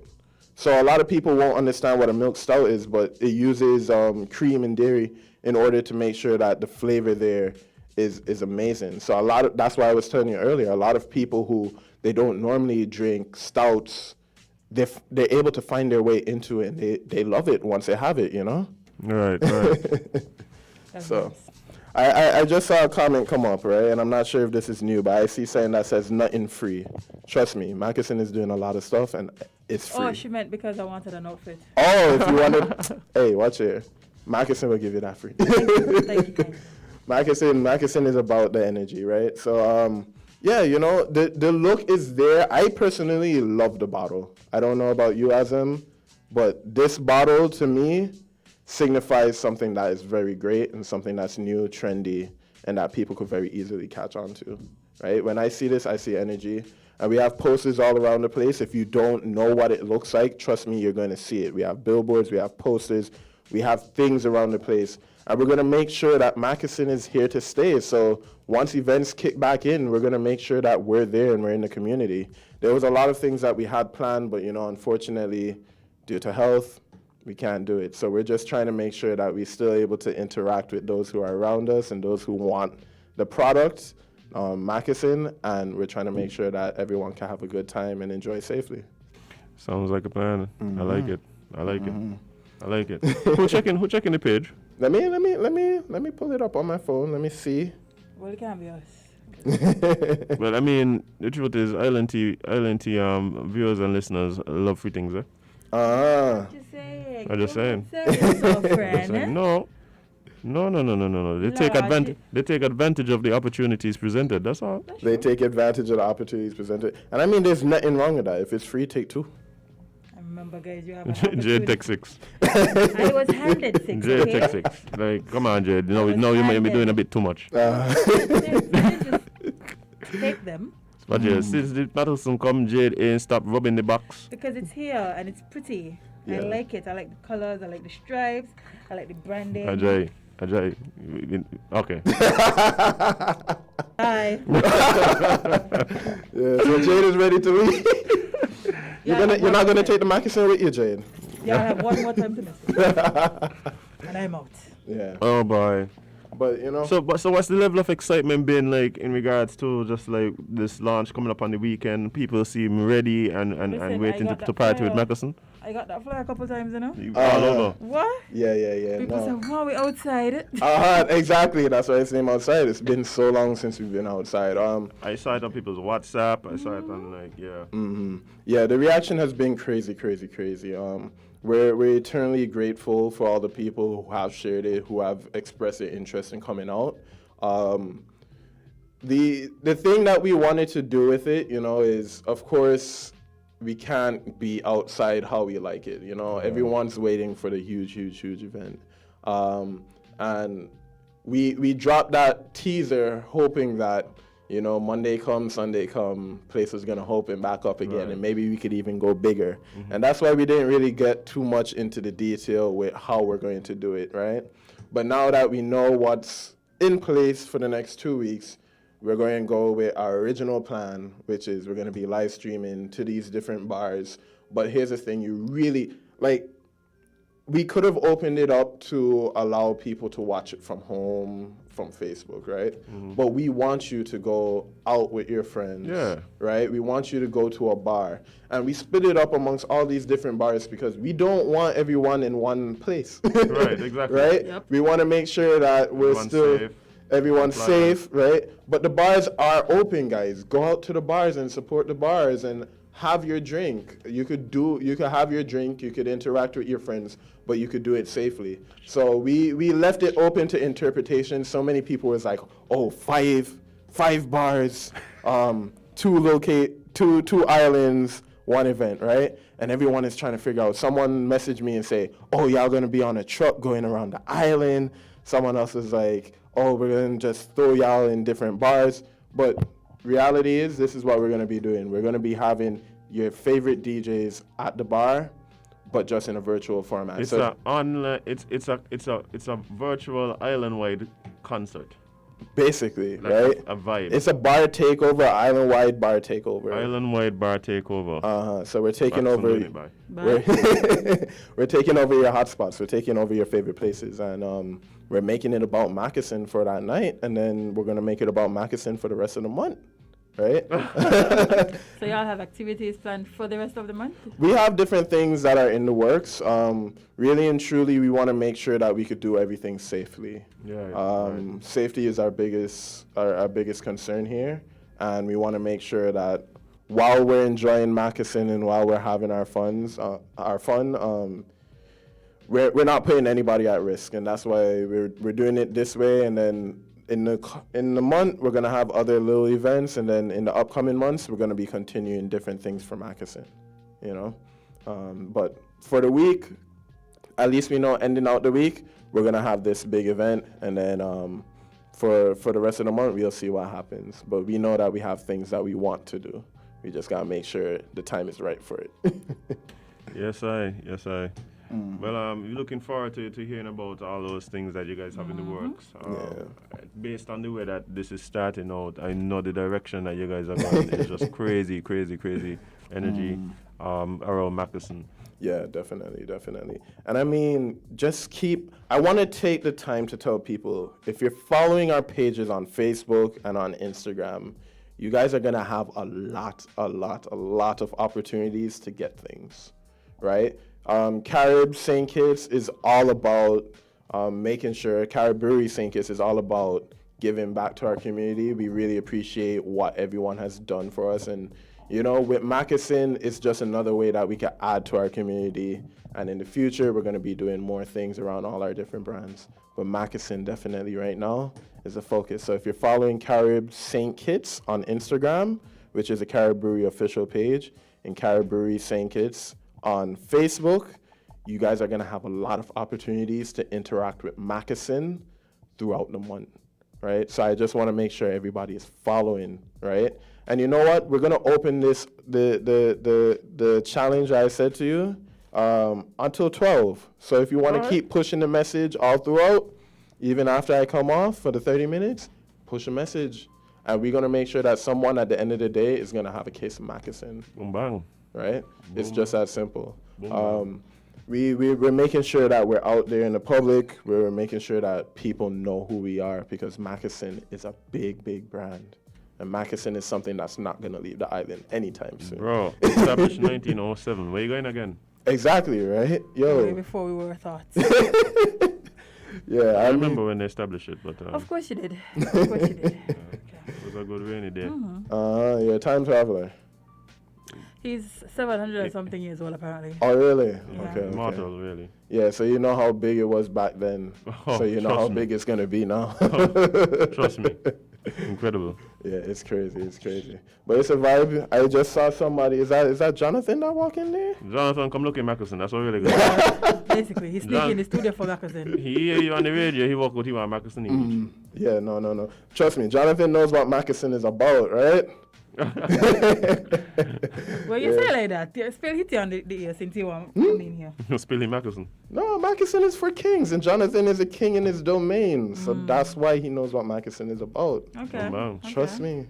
So a lot of people won't understand what a milk stout is, but it uses cream and dairy in order to make sure that the flavor there is amazing. So that's why I was telling you earlier, a lot of people who they don't normally drink stouts they're able to find their way into it, and they love it once they have it, you know? Right. So I just saw a comment come up, right? And I'm not sure if this is new, but I see something that says nothing free. Trust me, Makeson is doing a lot of stuff, and it's free. Oh, she meant because I wanted an outfit. Oh, if you wanted, hey, watch here. Makeson will give you that free. Thank you. Makeson is about the energy, right? So, yeah, you know, the look is there. I personally love the bottle. I don't know about you, Azam, but this bottle to me signifies something that is very great and something that's new, trendy, and that people could very easily catch on to, right? When I see this, I see energy. And we have posters all around the place. If you don't know what it looks like, trust me, you're going to see it. We have billboards, we have posters, we have things around the place. And we're going to make sure that Makeson is here to stay. So once events kick back in, we're going to make sure that we're there and we're in the community. There was a lot of things that we had planned, but, you know, unfortunately, due to health, we can't do it. So we're just trying to make sure that we're still able to interact with those who are around us and those who want the product, Makeson, and we're trying to make sure that everyone can have a good time and enjoy safely. Sounds like a plan. I like it. I like it. Who checking the page? Let me pull it up on my phone. Let me see. Well, it can't be us. Well, I mean, the truth is, Island T viewers and listeners love free things, eh? Just saying. I'm just saying. No. They take advantage of the opportunities presented. That's all. They take advantage of the opportunities presented, and I mean, there's nothing wrong with that. If it's free, take 2. Remember, guys, you have an opportunity. Jade take 6. I was handed 6. Jade take 6. Like, come on, Jade. No, you might be doing a bit too much. Take them. But Jade, since the Makeson come, Jade ain't stop rubbing the box. Because it's here and it's pretty. Yeah. I like it. I like the colors. I like the stripes. I like the branding. Ajay. Okay. Bye. Yeah, so Jade is ready to leave. You're not gonna take the Makeson with you, Jade. Yeah, I have one more time to miss it. And I'm out. Yeah. Oh boy. But you know. So what's the level of excitement been like in regards to just like this launch coming up on the weekend? People seem ready and waiting to party with Makeson. I got that flyer a couple times, you know. All over. What? Yeah. People say, "Wow, we outside." Exactly. That's why it's named outside. It's been so long since we've been outside. I saw it on people's WhatsApp. I saw it on Yeah, the reaction has been crazy. We're eternally grateful for all the people who have shared it, who have expressed their interest in coming out. The thing that we wanted to do with it, you know, is of course we can't be outside how we like it. You know, everyone's waiting for the huge event, and we dropped that teaser hoping that, you know, Monday come, Sunday come, place is gonna open back up again, and maybe we could even go bigger. And that's why we didn't really get too much into the detail with how we're going to do it, right? But now that we know what's in place for the next 2 weeks, we're going to go with our original plan, which is we're going to be live streaming to these different bars. But here's the thing, you really, like, we could have opened it up to allow people to watch it from home, from Facebook, right? But we want you to go out with your friends, right? We want you to go to a bar. And we split it up amongst all these different bars because we don't want everyone in one place. Right, exactly. Right? Yep. We want to make sure that everyone's safe, right? But the bars are open, guys. Go out to the bars and support the bars and have your drink. You could have your drink, you could interact with your friends, but you could do it safely. So we left it open to interpretation. So many people was like, oh, five bars, two islands, one event, right? And everyone is trying to figure out. Someone messaged me and say, oh, y'all gonna be on a truck going around the island. Someone else is like, oh, we're gonna just throw y'all in different bars. But reality is, this is what we're gonna be doing. We're gonna be having your favorite DJs at the bar, but just in a virtual format. It's a virtual island-wide concert. Basically, like right? A vibe. It's a bar takeover, island-wide bar takeover. Island-wide bar takeover. So we're taking over. We're taking over your hotspots. We're taking over your favorite places, and we're making it about Makeson for that night, and then we're gonna make it about Makeson for the rest of the month. right? So y'all have activities planned for the rest of the month? We have different things that are in the works. Really and truly, we want to make sure that we could do everything safely. Safety is our biggest concern here, and we want to make sure that while we're enjoying Makeson and while we're having our fun, we're not putting anybody at risk, and that's why we're doing it this way. And then in the month, we're gonna have other little events, and then in the upcoming months, we're gonna be continuing different things for Makeson, you know. But for the week, at least we know ending out the week, we're gonna have this big event, and then for the rest of the month, we'll see what happens. But we know that we have things that we want to do. We just gotta make sure the time is right for it. Yes, I. Well, we're looking forward to hearing about all those things that you guys have in the works. Based on the way that this is starting out, I know the direction that you guys are going is just crazy energy around Makeson. Yeah, definitely. And I mean, I want to take the time to tell people, if you're following our pages on Facebook and on Instagram, you guys are going to have a lot of opportunities to get things, right? Carib St. Kitts is all about making sure, Carib Brewery St. Kitts is all about giving back to our community. We really appreciate what everyone has done for us. And, you know, with Makeson, it's just another way that we can add to our community. And in the future, we're going to be doing more things around all our different brands. But Makeson definitely right now is a focus. So if you're following Carib St. Kitts on Instagram, which is a Carib Brewery official page, and Carib Brewery St. Kitts on Facebook, you guys are going to have a lot of opportunities to interact with Makeson throughout the month, right? So I just want to make sure everybody is following, right? And you know what? We're going to open this, the challenge I said to you, until 12. So if you want to keep pushing the message all throughout, even after I come off for the 30 minutes, push a message. And we're going to make sure that someone at the end of the day is going to have a case of Makeson. Boom, bang. Right? It's just that simple. We're making sure that we're out there in the public. We're making sure that people know who we are, because Makeson is a big brand. And Makeson is something that's not going to leave the island anytime soon. Bro, established 1907. Where you going again? Exactly, right? Yo. Way before we were thought. Yeah, I remember when they established it, but... of course you did. Of course you did. It was a good rainy day. Yeah, time traveler. He's 700 and something years old, apparently. Oh, really? Yeah. Okay. Immortal, really. Yeah, so you know how big it was back then. So you know how big it's going to be now. Trust me. Incredible. Yeah, it's crazy. But it's a vibe. I just saw somebody. Is that Jonathan that walk in there? Jonathan, come look at Makeson. That's what really good. Basically, he's speaking in the studio for Makeson. He hear you on the radio. He walk with you on Makeson image. Yeah, no. Trust me, Jonathan knows what Makeson is about, right? Well, you say like that. You spill hit you on the ear since you want to come in here. Spilling Makeson. No, Makeson is for kings, and Jonathan is a king in his domain. So that's why he knows what Makeson is about. Okay. Wow. Trust me.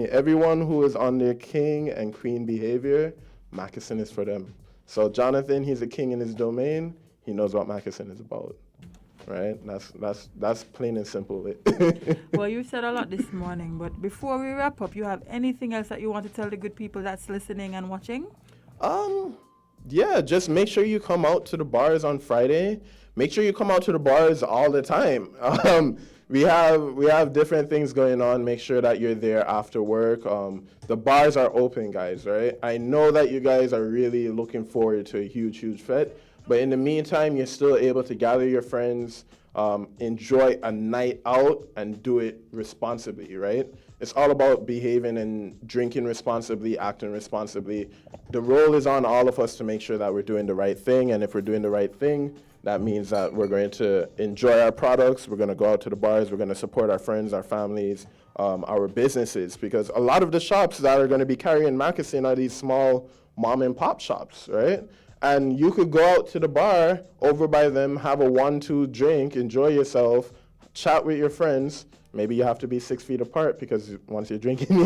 Everyone who is on their king and queen behavior, Makeson is for them. So Jonathan, he's a king in his domain. He knows what Makeson is about. Right? That's plain and simple. Well, you said a lot this morning, but before we wrap up, you have anything else that you want to tell the good people that's listening and watching? Yeah, just make sure you come out to the bars on Friday. Make sure you come out to the bars all the time. We have different things going on. Make sure that you're there after work. The bars are open, guys, right? I know that you guys are really looking forward to a huge fete. But in the meantime, you're still able to gather your friends, enjoy a night out, and do it responsibly, right? It's all about behaving and drinking responsibly, acting responsibly. The role is on all of us to make sure that we're doing the right thing. And if we're doing the right thing, that means that we're going to enjoy our products. We're going to go out to the bars. We're going to support our friends, our families, our businesses. Because a lot of the shops that are going to be carrying Makeson are these small mom and pop shops, right? And you could go out to the bar over by them, have a 1-2 drink, enjoy yourself, chat with your friends. Maybe you have to be 6 feet apart because once you're drinking,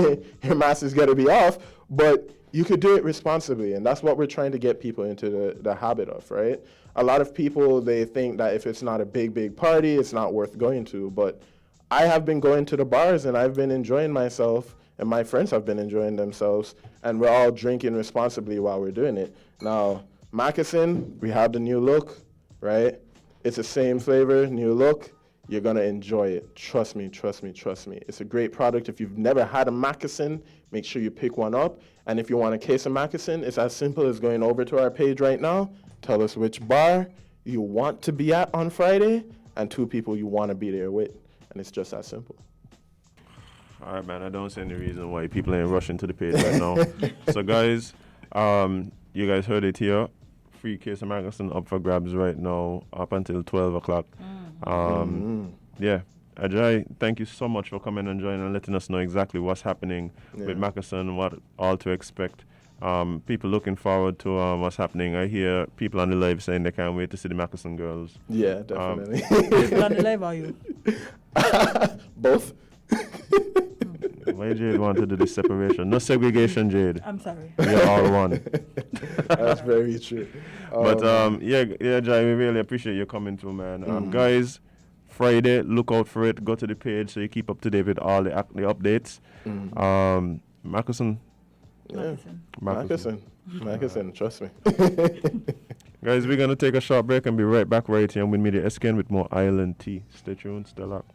your mask is going to be off. But you could do it responsibly, and that's what we're trying to get people into the habit of, right? A lot of people, they think that if it's not a big party, it's not worth going to. But I have been going to the bars, and I've been enjoying myself, and my friends have been enjoying themselves, and we're all drinking responsibly while we're doing it. Now, Makeson, we have the new look, right? It's the same flavor, new look. You're gonna enjoy it. Trust me, trust me, trust me. It's a great product. If you've never had a Makeson, make sure you pick one up. And if you want a case of Makeson, it's as simple as going over to our page right now. Tell us which bar you want to be at on Friday and 2 people you want to be there with. And it's just that simple. All right, man. I don't see any reason why people ain't rushing to the page right now. So, guys, you guys heard it here. Free case of Makeson up for grabs right now, up until 12 o'clock. Yeah. Ajay, thank you so much for coming and joining and letting us know exactly what's happening with Makeson, what all to expect. People looking forward to what's happening. I hear people on the live saying they can't wait to see the Makeson girls. Yeah, definitely. People on the live, are you? Both. Why Jade want to do this separation? No segregation, Jade. I'm sorry. We're all one. That's very true. But yeah, Jai, we really appreciate you coming through, man. Guys, Friday, look out for it. Go to the page so you keep up to date with all the updates. Makeson. Yeah. Makeson, trust me. Guys, we're gonna take a short break and be right back right here on WINNMedia SKN with more Island Tea. Stay tuned, stay locked.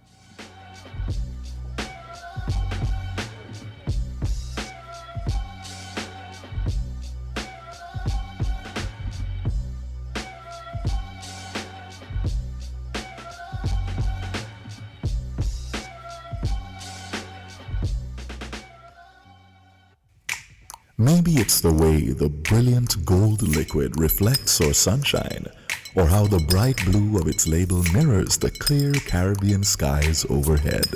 Maybe it's the way the brilliant gold liquid reflects our sunshine, or how the bright blue of its label mirrors the clear Caribbean skies overhead.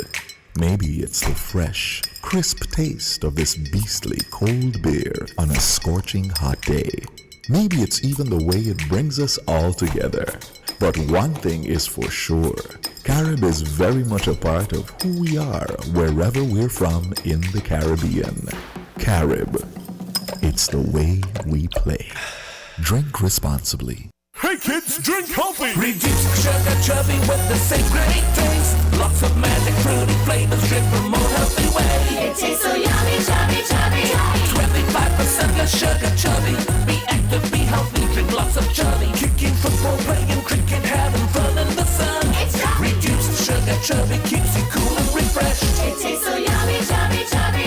Maybe it's the fresh, crisp taste of this beastly cold beer on a scorching hot day. Maybe it's even the way it brings us all together. But one thing is for sure, Carib is very much a part of who we are wherever we're from in the Caribbean. Carib. It's the way we play. Drink responsibly. Hey kids, drink healthy! Reduce sugar chubby with the same great taste. Lots of magic fruity flavors, drink the more healthy way. It tastes so yummy, chubby, chubby. 25% less sugar chubby. Be active, be healthy, drink lots of chubby. Kicking football, playing cricket, having fun in the sun. It's chubby. Reduced sugar chubby keeps you cool and refreshed. It tastes so yummy, chubby, chubby.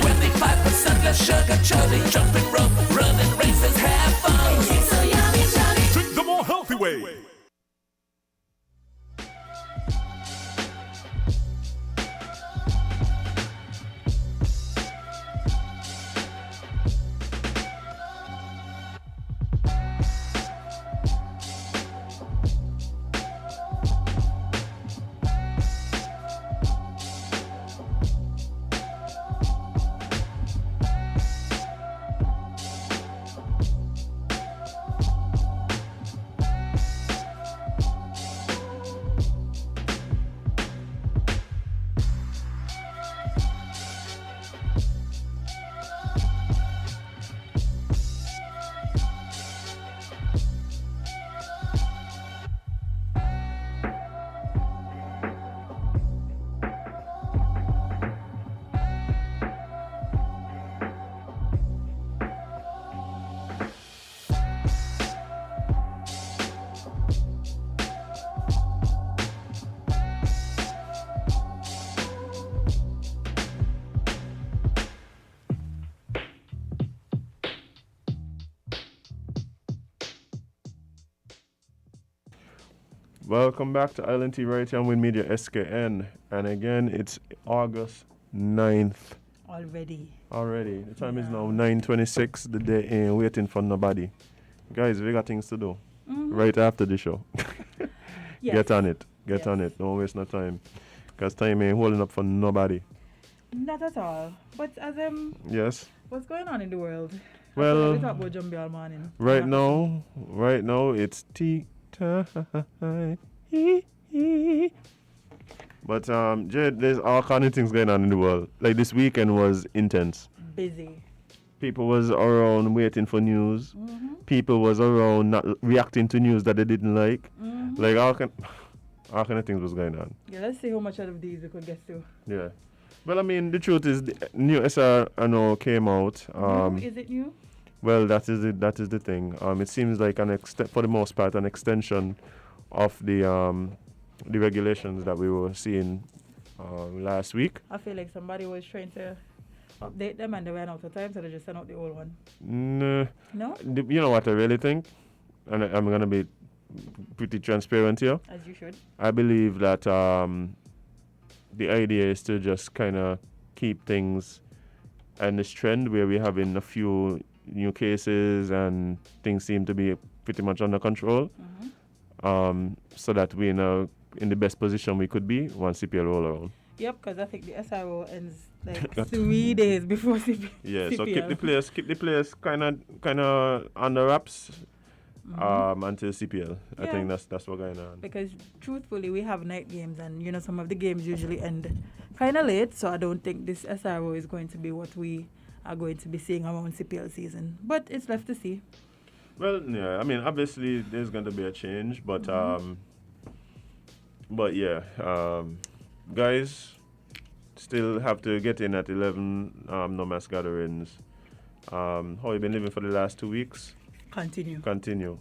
25% less sugar chubby. Jumping rope, running races, have fun. It tastes so yummy, chubby. Drink the more healthy way. Welcome back to Island Tea right here on WINNMedia SKN. And again, it's August 9th. Already. The time is now 9:26. The day ain't waiting for nobody. Guys, we got things to do right after the show. Yes. Get on it. Get Yes. on it. Don't waste no time. Because time ain't holding up for nobody. Not at all. But as Yes. what's going on in the world? Well, we talk about Jumbie all morning. Right now, it's tea time. But Jade, there's all kind of things going on in the world. Like this weekend was intense. Busy. People was around waiting for news. People was around not reacting to news that they didn't like. Like all kind of things was going on. Yeah, let's see how much out of these we could get to. Yeah. Well, I mean, the truth is, the new SRNO came out. Is it new? Well, that is it. That is the thing. It seems like for the most part, an extension of the regulations that we were seeing last week. I feel like somebody was trying to update them and they ran out of time, so they just sent out the old one. No. No? You know what I really think? And I'm going to be pretty transparent here. As you should. I believe that the idea is to just kind of keep things in this trend where we're having a few new cases and things seem to be pretty much under control, so that we're in the best position we could be once CPL roll around. Yep, because I think the SRO ends like 3 days before CPL. Yeah, so keep the players kind of under wraps until CPL. I think that's what's going on. Because truthfully, we have night games, and some of the games usually end kind of late. So I don't think this SRO is going to be what we are going to be seeing around CPL season. But it's left to see. Well, yeah, I mean, obviously there's going to be a change, but guys still have to get in at 11 no mass gatherings. How you been living for the last 2 weeks? Continue.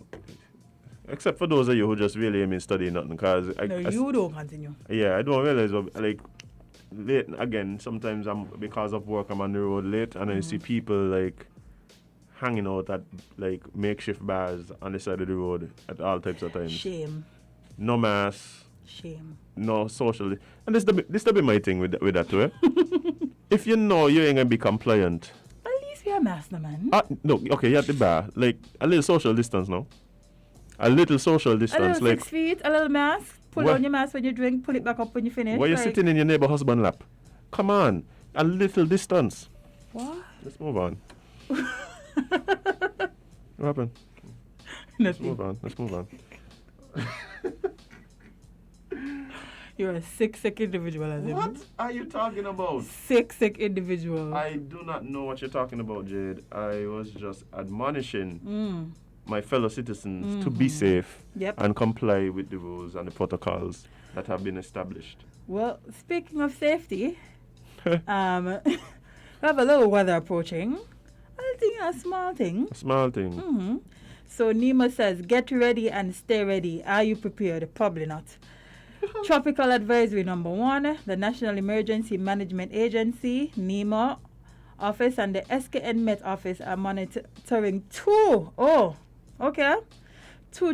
Except for those of you who just really ain't been studying nothing, because you don't continue. Yeah, I don't realize late again. Sometimes because of work I'm on the road late, and I see people hanging out at makeshift bars on the side of the road at all types of times. Shame. No mass. Shame. No social. And this be my thing with that too. If you know you ain't gonna be compliant. At least we are mask, no man. No, okay, you at the bar. A little social distance now. A little social distance. A little 6 feet, a little mask. Pull down your mask when you drink, pull it back up when you finish. Why you sitting in your neighbor husband lap? Come on. A little distance. What? Let's move on. What happened? Nothing. Let's move on. You're a sick individual, Azim. What are you talking about? Sick individual. I do not know what you're talking about, Jade. I was just admonishing my fellow citizens to be safe and comply with the rules and the protocols that have been established. Well, speaking of safety, we have a little weather approaching. I think a small thing. A small thing. Mm-hmm. So Nemo says, get ready and stay ready. Are you prepared? Probably not. Tropical advisory number 1, the National Emergency Management Agency, NEMA office, and the SKN Met office are monitoring 2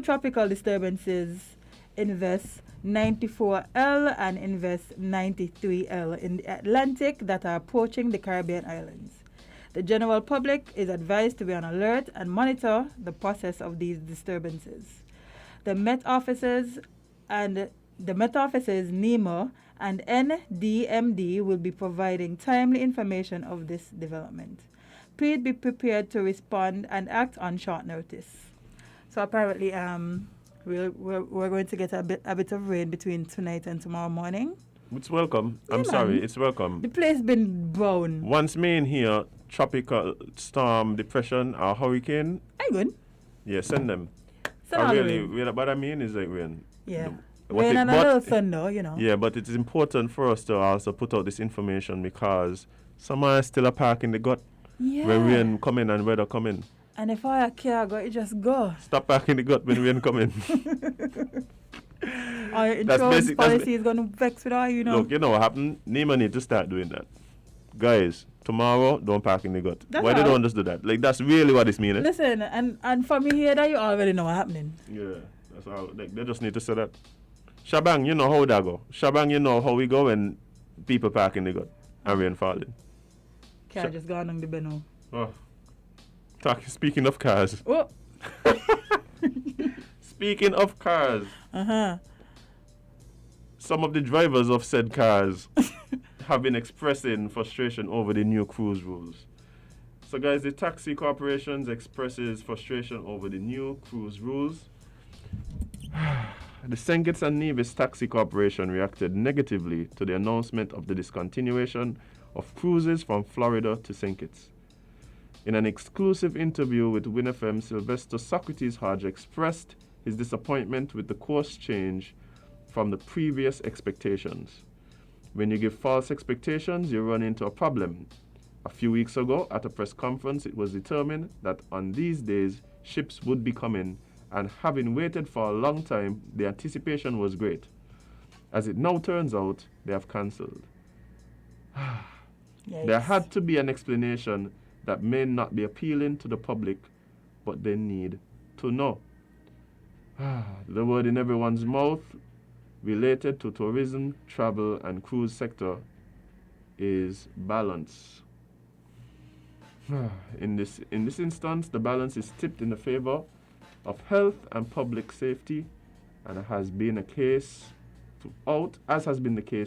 tropical disturbances, Invest 94L and Invest 93L in the Atlantic that are approaching the Caribbean islands. The general public is advised to be on alert and monitor the process of these disturbances. The Met offices, NEMA, and NDMD will be providing timely information of this development. Please be prepared to respond and act on short notice. So apparently, we're going to get a bit of rain between tonight and tomorrow morning. It's welcome. I'm sorry, it's welcome. The place been brown. Once Maine here, tropical storm, depression, or hurricane. I good. Yeah, send them. Rain. What I mean is rain. Yeah. Rain and a little sun though, Yeah, but it is important for us to also put out this information because someone is still a park in the gut when rain come in and weather come in. And if I care, it just go. Stop parking the gut when rain come in. Our insurance policy is going to vex with all, Look, you know what happened? NEMA need to start doing that. Guys, tomorrow, don't park in the gut. Why they don't just do that? That's really what this means. Listen, and for me here, that you already know what's happening. Yeah, that's all. They just need to say that. Shabang, you know how that go. Shabang, you know how we go when people park in the gut and rain falling. Car just gone on the beno. Oh. Speaking of cars. Oh. Speaking of cars. Some of the drivers of said cars have been expressing frustration over the new cruise rules. So guys, the taxi corporations expresses frustration over the new cruise rules. The St. Kitts and Nevis Taxi Corporation reacted negatively to the announcement of the discontinuation of cruises from Florida to St. Kitts. In an exclusive interview with WINNFM, Sylvester Socrates Hodge expressed his disappointment with the course change from the previous expectations. When you give false expectations, you run into a problem. A few weeks ago, at a press conference, it was determined that on these days, ships would be coming, and having waited for a long time, the anticipation was great. As it now turns out, they have cancelled. There had to be an explanation that may not be appealing to the public, but they need to know. The word in everyone's mouth related to tourism, travel, and cruise sector is balance. In this instance, the balance is tipped in the favor of health and public safety, and as has been the case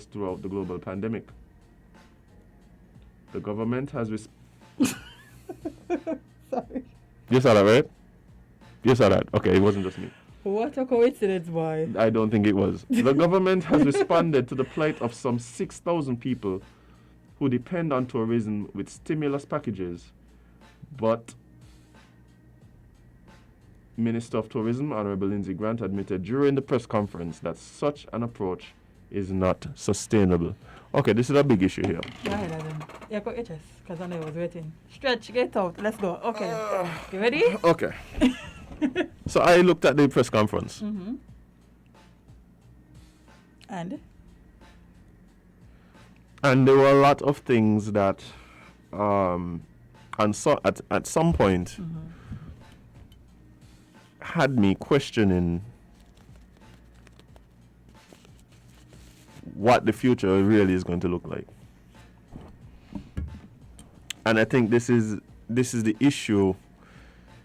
throughout the global pandemic. The government has Sorry. You saw that, right? You saw that. Okay, it wasn't just me. What a coincidence, boy. I don't think it was. The government has responded to the plight of some 6,000 people who depend on tourism with stimulus packages, but Minister of Tourism, Honorable Lindsay Grant, admitted during the press conference that such an approach is not sustainable. Okay, this is a big issue here. Go ahead, Adam. Yeah, go HS, because I know I was waiting. Stretch, get out. Let's go. Okay. You ready? Okay. So I looked at the press conference. Mm-hmm. And there were a lot of things that, and so at some point, had me questioning what the future really is going to look like. And I think this is the issue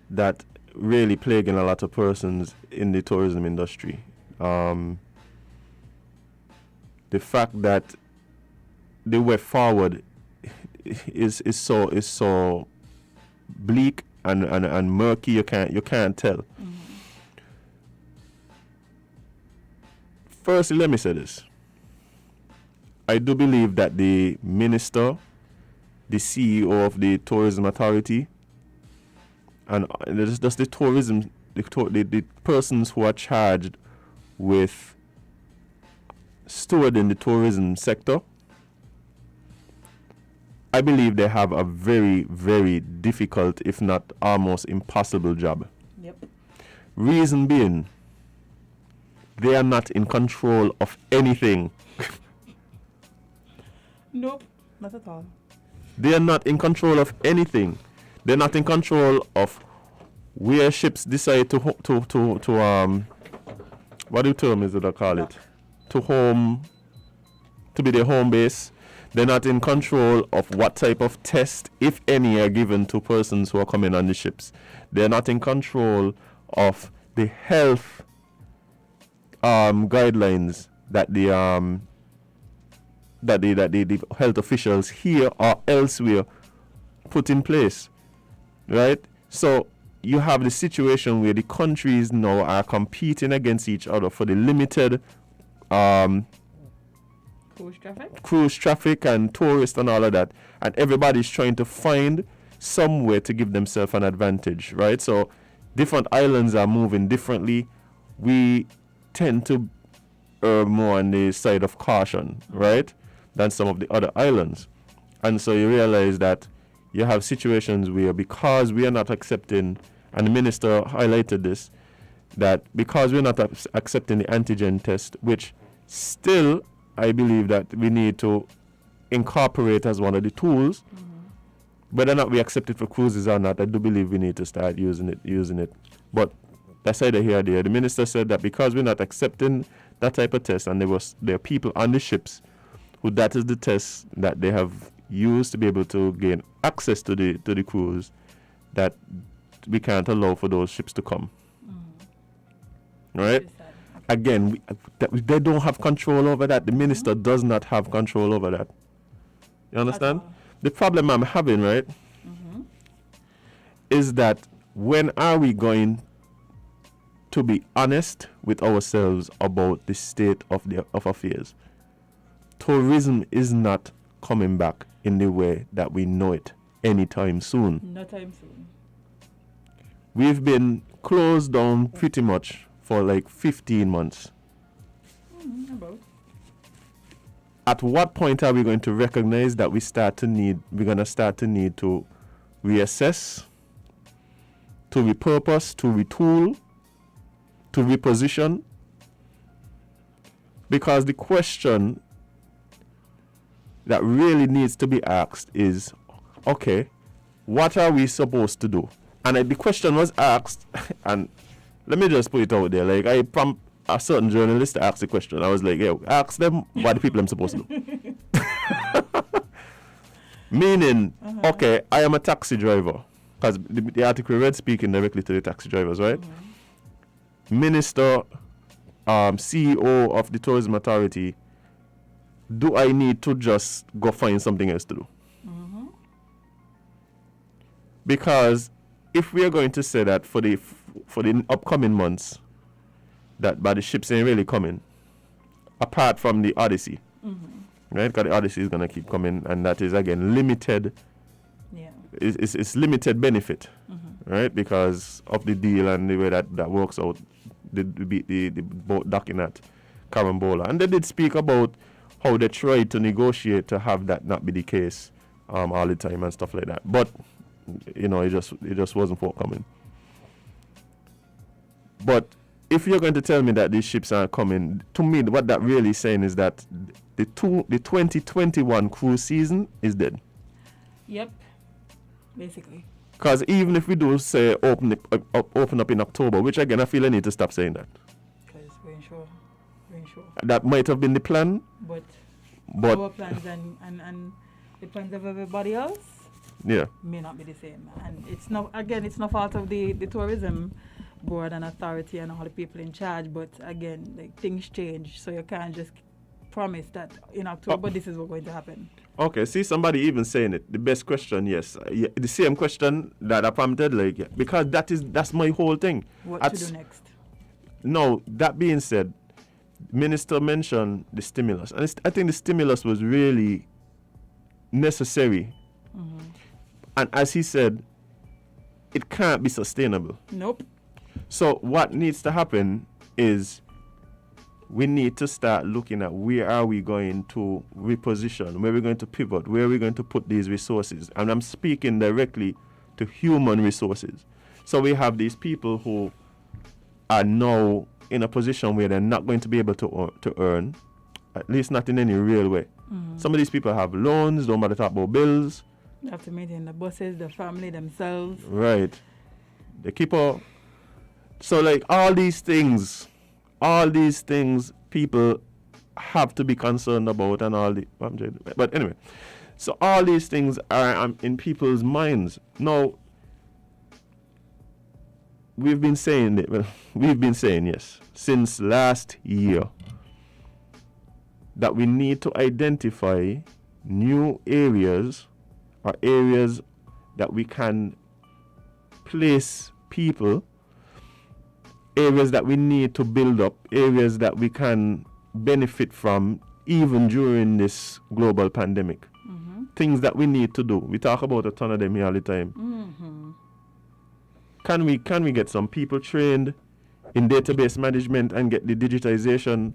that really plaguing a lot of persons in the tourism industry. The fact that the way forward is so bleak and murky. You can't tell. Firstly, let me say this. I do believe that the minister, the CEO of the tourism authority, and just the tourism, the persons who are charged with stewarding the tourism sector, I believe they have a very, very difficult, if not almost impossible job. Yep. Reason being, they are not in control of anything. Nope, not at all. They are not in control of anything. They're not in control of where ships decide to what do term is it I call it? To be their home base. They're not in control of what type of test, if any, are given to persons who are coming on the ships. They're not in control of the health guidelines that the health officials here or elsewhere put in place, right? So you have the situation where the countries now are competing against each other for the limited cruise traffic and tourists and all of that, and everybody's trying to find some way to give themselves an advantage, right? So different islands are moving differently. We tend to err more on the side of caution, right, than some of the other islands. And so you realize that you have situations where, because we are not accepting, and the minister highlighted this, that because we're not accepting the antigen test, which still I believe that we need to incorporate as one of the tools, whether or not we accept it for cruises or not, I do believe we need to start using it. But that's either here or there. The minister said that because we're not accepting that type of test, and there are people on the ships who that is the test that they have used to be able to gain access to the cruise, that we can't allow for those ships to come. Right? Again, they don't have control over that. The minister does not have control over that. You understand? The problem I'm having, right, is that when are we going to be honest with ourselves about the state of affairs? Tourism is not coming back in the way that we know it anytime soon. No time soon. We've been closed down pretty much for like 15 months. About. at what point are we going to recognize that we're going to start to need to reassess, to repurpose, to retool, to reposition? Because the question that really needs to be asked is, okay, what are we supposed to do? And the question was asked, and let me just put it out there. Like, I prompt a certain journalist to ask the question. I was like, yo, ask them what the people I'm supposed to do. Meaning, okay, I am a taxi driver. Because the article we read speaking directly to the taxi drivers, right? Minister, CEO of the Tourism Authority, do I need to just go find something else to do? Because if we are going to say that for the upcoming months, that by the ships ain't really coming, apart from the Odyssey, right? Because the Odyssey is gonna keep coming, and that is again limited. Yeah. It's limited benefit, right? Because of the deal and the way that works out, the boat docking at Carambola, and they did speak about how they tried to negotiate to have that not be the case all the time and stuff like that. But you know, it just wasn't forthcoming. But if you're going to tell me that these ships aren't coming, to me, what that really is saying is that the 2021 cruise season is dead. Yep. Basically. Because even if we do say open up in October, which again I feel I need to stop saying that. Because we're unsure. That might have been the plan. But our plans and the plans of everybody else may not be the same. And it's not fault of the tourism board and authority and all the people in charge, but again, like, things change, so you can't just promise that in October this is what's going to happen. Okay, see somebody even saying it. The best question, yes. The same question that I prompted, like, because that's my whole thing. What to do next? No, that being said, Minister mentioned the stimulus. And I think the stimulus was really necessary. And as he said, it can't be sustainable. Nope. So what needs to happen is we need to start looking at where are we going to reposition, where we're going to pivot, where we're going to put these resources. And I'm speaking directly to human resources. So we have these people who are now in a position where they're not going to be able to earn, at least not in any real way. Some of these people have loans, don't bother talk about bills. They have to maintain the buses, the family, themselves. Right. They keep on. So, like, all these things people have to be concerned about, and all the. But anyway, so all these things are in people's minds. Now, we've been saying yes since last year that we need to identify new areas or areas that we can place people, areas that we need to build up, areas that we can benefit from even during this global pandemic. Things that we need to do. We talk about a ton of them here all the time. Can we get some people trained in database management and get the digitization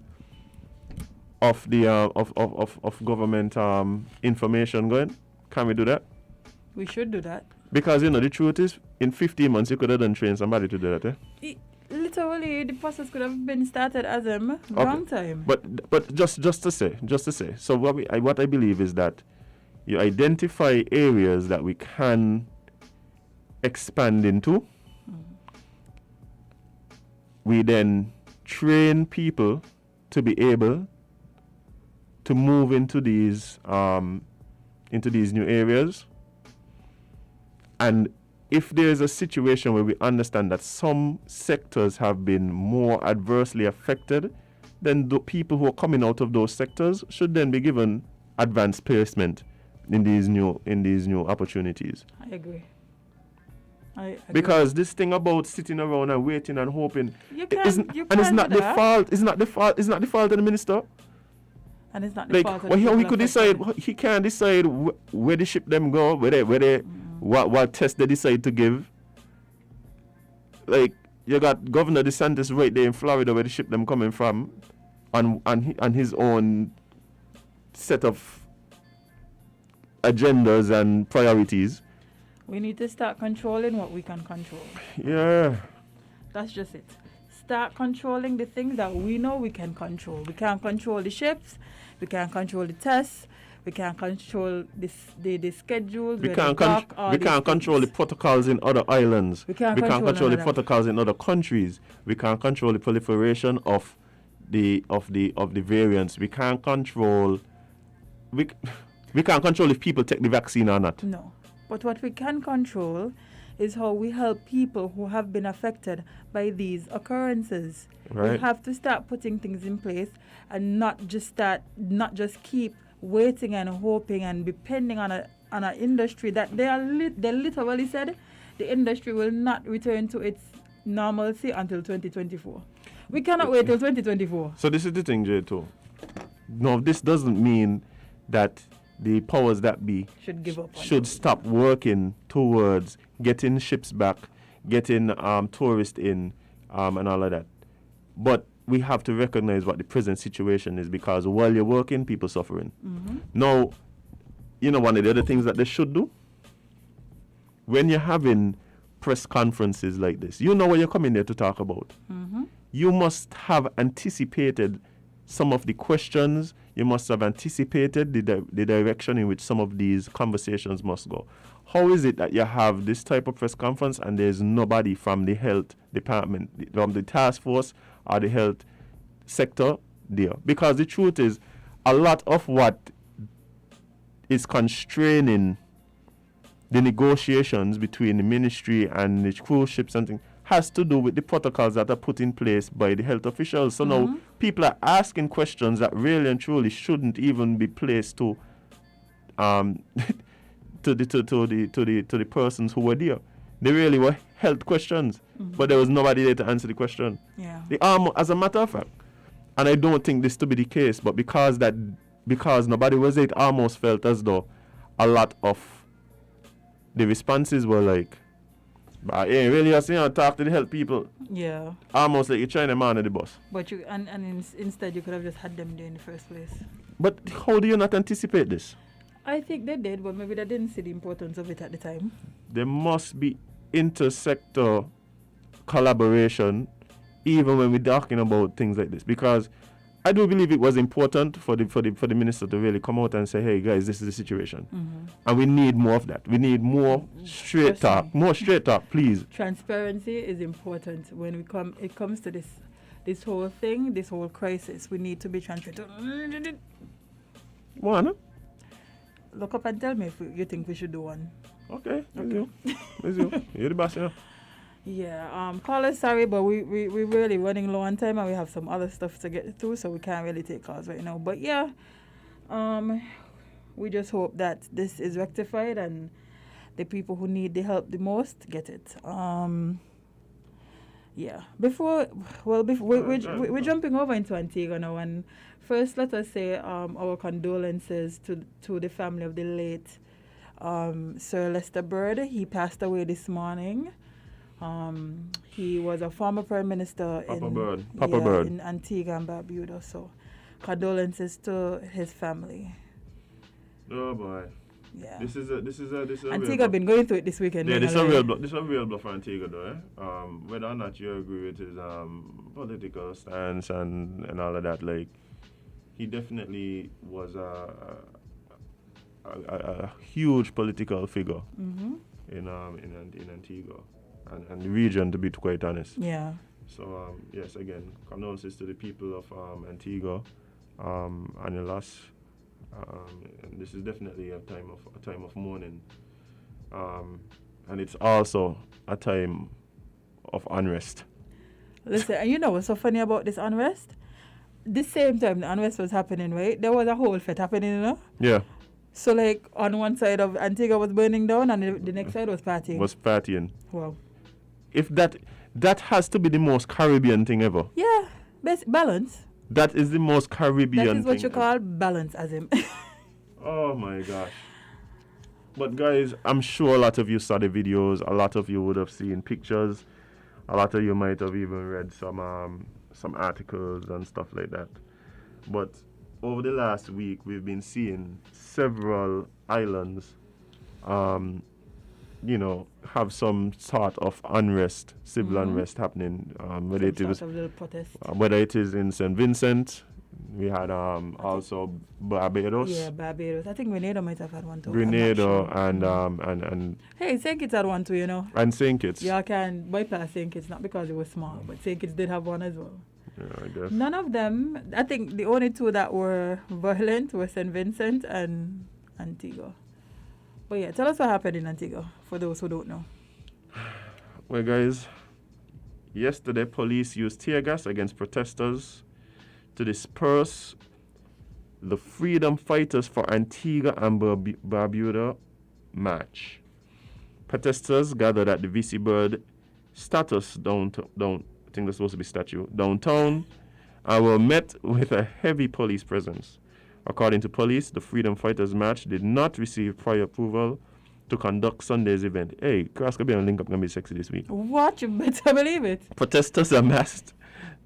of the of government information going? Can we do that? We should do that. Because, you know, the truth is, in 15 months, you could have done train somebody to do that, Literally, the process could have been started as a long time. But just to say. So what I believe is that you identify areas that we can expand into. We then train people to be able to move into these new areas. And if there's a situation where we understand that some sectors have been more adversely affected, then the people who are coming out of those sectors should then be given advanced placement in these new opportunities. I agree. Because this thing about sitting around and waiting and hoping, it's not the fault of the minister. And it's not the fault of the he could decide. He can't decide where the ship them go, what test they decide to give. Like, you got Governor DeSantis right there in Florida where the ship them coming from, on his own set of agendas and priorities. We need to start controlling what we can control. Yeah. That's just it. Start controlling the things that we know we can control. We can't control the ships. We can't control the tests. We can't control the schedules. We can't control the protocols in other islands. We can't control control the that. protocols in other countries. We can't control the proliferation of the variants. We can't control we can't control if people take the vaccine or not. No. But what we can control is how we help people who have been affected by these occurrences. Right. We have to start putting things in place and not just keep waiting and hoping and depending on an industry that they literally said the industry will not return to its normalcy until 2024. We cannot wait till 2024. So this is the thing, J2. No, this doesn't mean that the powers that be should give up. Should stop working towards getting ships back, getting tourists in, and all of that. But we have to recognize what the present situation is, because while you're working, people suffering. Mm-hmm. Now, you know, one of the other things that they should do, when you're having press conferences like this, you know what you're coming there to talk about. Mm-hmm. You must have anticipated some of the questions. You must have anticipated the direction in which some of these conversations must go. How is it that you have this type of press conference and there's nobody from the health department, from the task force or the health sector there? Because the truth is, a lot of what is constraining the negotiations between the ministry and the cruise ships and things has to do with the protocols that are put in place by the health officials. So now people are asking questions that really and truly shouldn't even be placed to the persons who were there. They really were health questions, but there was nobody there to answer the question. Yeah. As a matter of fact, and I don't think this to be the case, but because nobody was there, it almost felt as though a lot of the responses were like, but yeah, really, talk to the health people. Yeah. Almost like you're trying to man at the bus. But instead you could have just had them there in the first place. But how do you not anticipate this? I think they did, but maybe they didn't see the importance of it at the time. There must be intersector collaboration, even when we're talking about things like this, because I do believe it was important for the minister to really come out and say, "Hey guys, this is the situation, and we need more of that. We need more straight talk, please." Transparency is important when it comes to this whole thing, this whole crisis. We need to be transparent. One. Look up and tell me if you think we should do one. Okay. It's you. You're the boss, yeah. Yeah, call us sorry, but we're really running low on time and we have some other stuff to get through, so we can't really take calls right now. But yeah, we just hope that this is rectified and the people who need the help the most get it. Yeah. We're jumping over into Antigua now, and first let us say our condolences to the family of the late Sir Lester Bird. He passed away this morning. He was a former prime minister in Antigua and Barbuda. So, condolences to his family. Oh boy. Yeah. This is a Antigua been going through it this weekend. Yeah, this is a real blow for Antigua though. Whether or not you agree with his political stance and all of that, like he definitely was a huge political figure in Antigua. And the region, to be quite honest. Yeah. So yes, again, condolences to the people of Antigua and your loss. And this is definitely a time of mourning. And it's also a time of unrest. Listen, and you know what's so funny about this unrest? The same time the unrest was happening, right? There was a whole fete happening, you know? Yeah. So like on one side of Antigua was burning down and the next side was partying. Wow. If that has to be the most Caribbean thing ever. Yeah, balance. That is the most Caribbean thing. That is what you call balance, as him. Oh my gosh. But guys, I'm sure a lot of you saw the videos. A lot of you would have seen pictures. A lot of you might have even read some articles and stuff like that. But over the last week, we've been seeing several islands, have some sort of unrest, civil unrest happening. Whether it is in St. Vincent, we had also Barbados. Yeah, Barbados. I think Grenada might have had one too. Grenada Sure. and Hey, St. Kitts had one too, And St. Kitts. Yeah, I can bypass St. Kitts, not because it was small, but St. Kitts did have one as well. Yeah, I guess. None of them, I think the only two that were violent were St. Vincent and Antigua. But yeah, tell us what happened in Antigua, for those who don't know. Well, guys, yesterday police used tear gas against protesters to disperse the freedom fighters for Antigua and Barbuda march. Protesters gathered at the VC Bird status downtown, I think that's supposed to be statue, downtown, and were met with a heavy police presence. According to police, the Freedom Fighters March did not receive prior approval to conduct Sunday's event. Hey, Cross could be on link up, gonna be sexy this week. What? You better believe it. Protesters amassed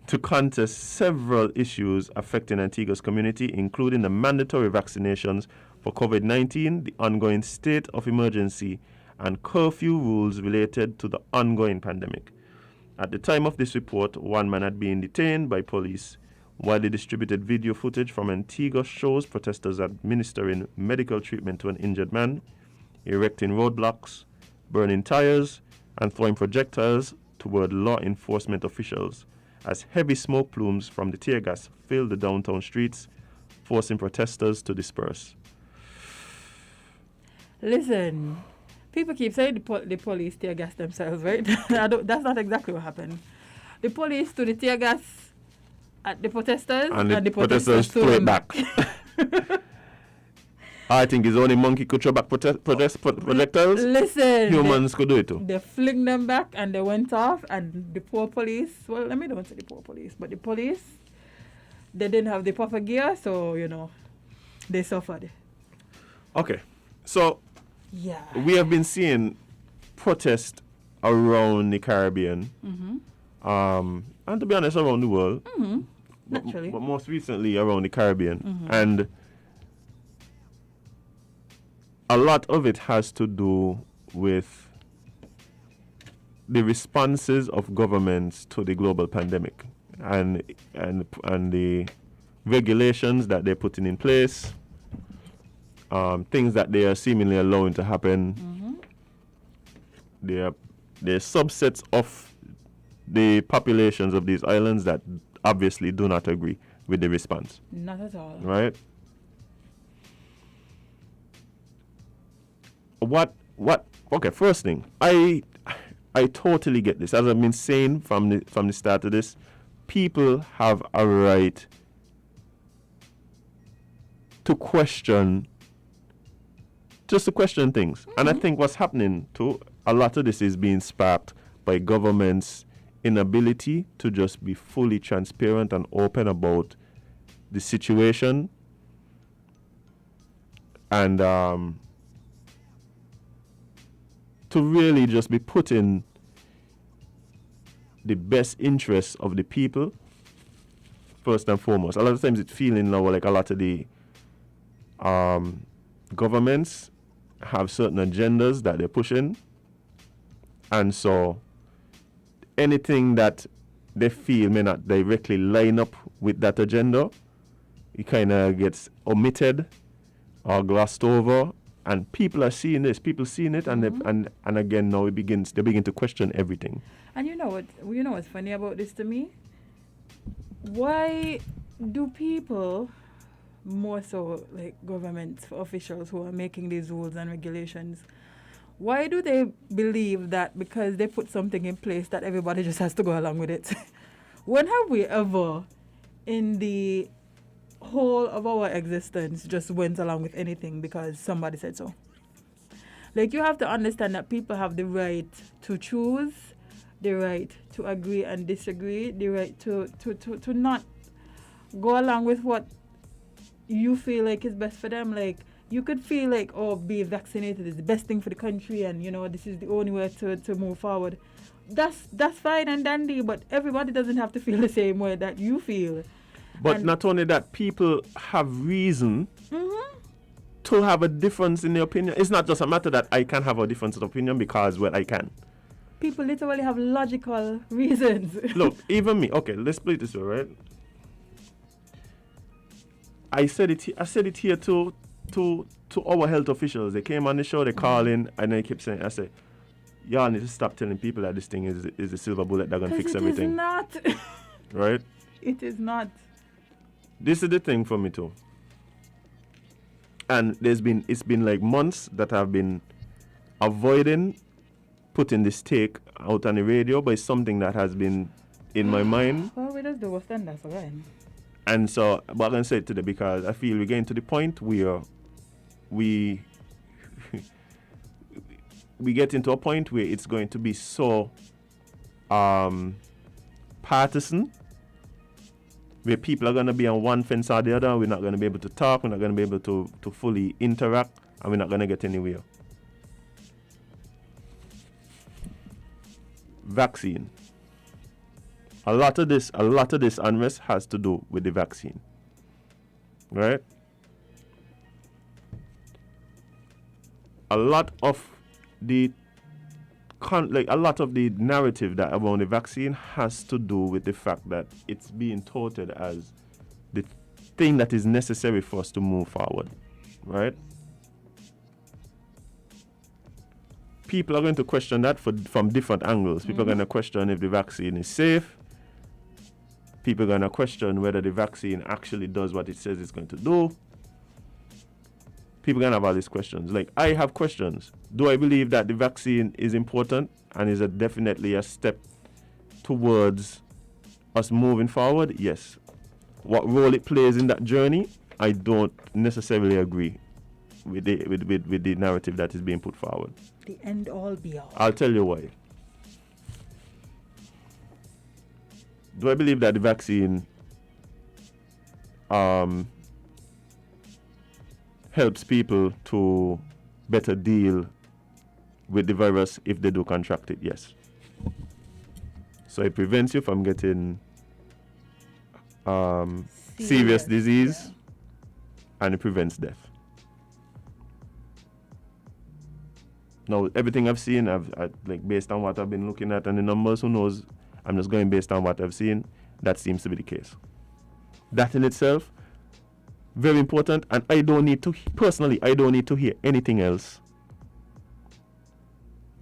to contest several issues affecting Antigua's community, including the mandatory vaccinations for COVID-19, the ongoing state of emergency, and curfew rules related to the ongoing pandemic. At the time of this report, one man had been detained by police while they distributed video footage from Antigua shows protesters administering medical treatment to an injured man, erecting roadblocks, burning tires, and throwing projectiles toward law enforcement officials as heavy smoke plumes from the tear gas filled the downtown streets, forcing protesters to disperse. Listen, people keep saying the police tear gas themselves, right? That's not exactly what happened. The police threw the tear gas at the protesters, and the protesters threw it back. I think it's only monkey could throw back projectiles. Listen, humans could do it too. They flinged them back and they went off, and the poor police, well, let me don't say the poor police, but the police, they didn't have the proper gear, so, they suffered. Okay, so yeah, we have been seeing protests around the Caribbean, and to be honest, around the world, naturally, but most recently around the Caribbean, and a lot of it has to do with the responses of governments to the global pandemic and the regulations that they're putting in place, things that they are seemingly allowing to happen. They're subsets of the populations of these islands that obviously do not agree with the response. Not at all. Right? Okay, first thing, I totally get this. As I've been saying from the start of this, people have a right to question things. And I think what's happening too, a lot of this is being sparked by governments' inability to just be fully transparent and open about the situation and to really just be putting the best interests of the people first and foremost. A lot of times it's feeling now like a lot of the governments have certain agendas that they're pushing, and so anything that they feel may not directly line up with that agenda, it kind of gets omitted or glossed over. And people are seeing this. People seeing it, and again now they begin to question everything. And you know what's funny about this to me? Why do people, more so like government officials who are making these rules and regulations, why do they believe that because they put something in place that everybody just has to go along with it? When have we ever, in the whole of our existence, just went along with anything because somebody said so? Like, you have to understand that people have the right to choose, the right to agree and disagree, the right to not go along with what you feel like is best for them. Like, you could feel like, oh, being vaccinated is the best thing for the country, and this is the only way to move forward. That's fine and dandy, but everybody doesn't have to feel the same way that you feel. But And- not only that, people have reason to have a difference in their opinion. It's not just a matter that I can have a difference of opinion because, well, I can. People literally have logical reasons. Look, even me. Okay, let's play it this way, right? I said it here to our health officials. They came on the show, they call in, and they kept saying, I said, y'all need to stop telling people that this thing is a silver bullet that's going to fix everything. It is not. Right? It is not. This is the thing for me too. And it's been like months that I've been avoiding putting this take out on the radio, but it's something that has been in my mind. Well, we just do what's done, that's fine. And so, but I'm going to say it today because I feel we're getting to the point where we get into a point where it's going to be so partisan, where people are going to be on one fence or the other, and we're not going to be able to talk, we're not going to be able to fully interact, and we're not going to get anywhere. Vaccine. A lot of this unrest has to do with the vaccine. Right? A lot of the narrative that around the vaccine has to do with the fact that it's being touted as the thing that is necessary for us to move forward. Right? People are going to question that from different angles. People are going to question if the vaccine is safe. People are going to question whether the vaccine actually does what it says it's going to do. People are going to have all these questions. Like, I have questions. Do I believe that the vaccine is important and is definitely a step towards us moving forward? Yes. What role it plays in that journey, I don't necessarily agree with the narrative that is being put forward. The end all be all. I'll tell you why. Do I believe that the vaccine helps people to better deal with the virus if they do contract it? Yes. So it prevents you from getting serious disease, and it prevents death. Now, everything I've seen, I've like based on what I've been looking at and the numbers, who knows, I'm just going based on what I've seen. That seems to be the case. That in itself, very important, and I don't need to hear anything else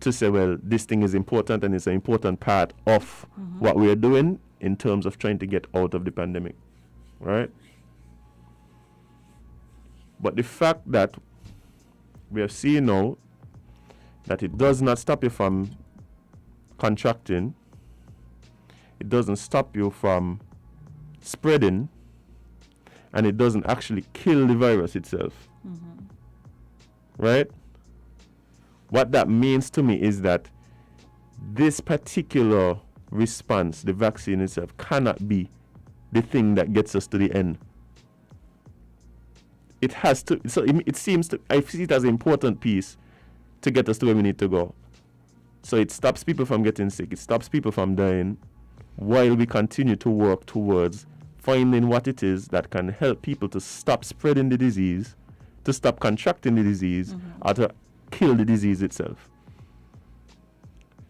to say, well, this thing is important and it's an important part of what we're doing in terms of trying to get out of the pandemic, right? But the fact that we have seen now that it does not stop you from contracting, it doesn't stop you from spreading, and it doesn't actually kill the virus itself. Right? What that means to me is that this particular response, the vaccine itself, cannot be the thing that gets us to the end. It has to, so it seems to, I see it as an important piece to get us to where we need to go. So it stops people from getting sick, it stops people from dying, while we continue to work towards finding what it is that can help people to stop spreading the disease, to stop contracting the disease, or to kill the disease itself.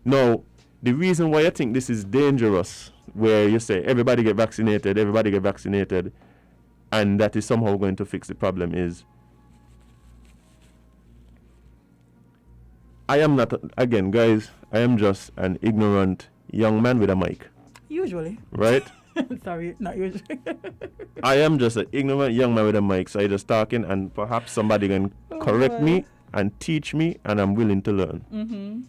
Now, the reason why I think this is dangerous, where you say everybody get vaccinated, and that is somehow going to fix the problem, is I am not, again, guys, I am just an ignorant young man with a mic. Usually. Right? Sorry, not usually. I am just an ignorant young man with a mic, so I just talking, and perhaps somebody can correct me and teach me, and I'm willing to learn.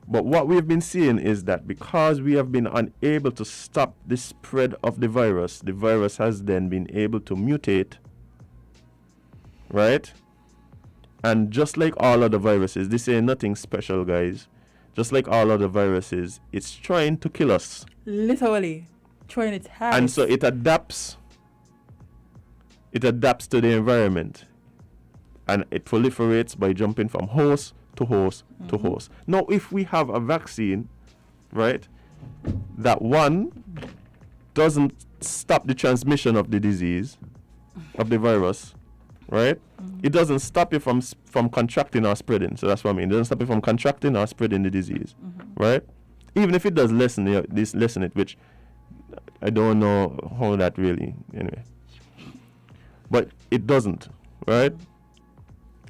But what we've been seeing is that because we have been unable to stop the spread of the virus has then been able to mutate, right? And just like all other viruses, this ain't nothing special, guys. Just like all other viruses, it's trying to kill us. Literally, trying its hardest. And so it adapts to the environment. And it proliferates by jumping from host to host to host. Now, if we have a vaccine, right, that one doesn't stop the transmission of the disease, of the virus, right? It doesn't stop you from contracting or spreading. So that's what I mean. It doesn't stop you from contracting or spreading the disease, right? Even if it does lessen it, which I don't know how that really, anyway. But it doesn't, right?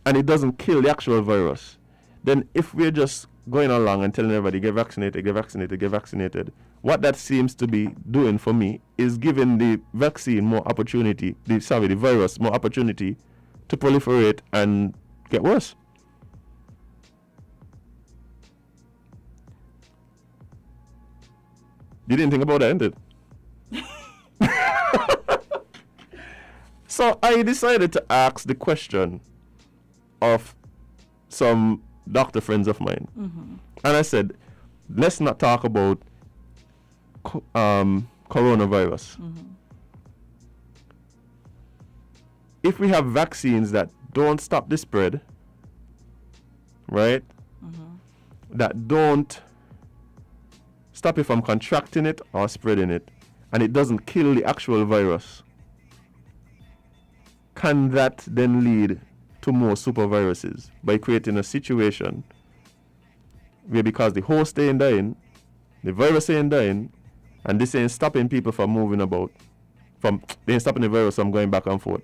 And it doesn't kill the actual virus. Then if we're just going along and telling everybody, get vaccinated, get vaccinated, get vaccinated, what that seems to be doing for me is giving the vaccine more opportunity, the virus more opportunity to proliferate and get worse. You didn't think about that, did you? So I decided to ask the question of some doctor friends of mine. And I said, let's not talk about coronavirus. If we have vaccines that don't stop the spread, right? That don't stop you from contracting it or spreading it, and it doesn't kill the actual virus, can that then lead to more superviruses by creating a situation where, because the host ain't dying, the virus ain't dying, and this ain't stopping people from moving about, they ain't stopping the virus from going back and forth,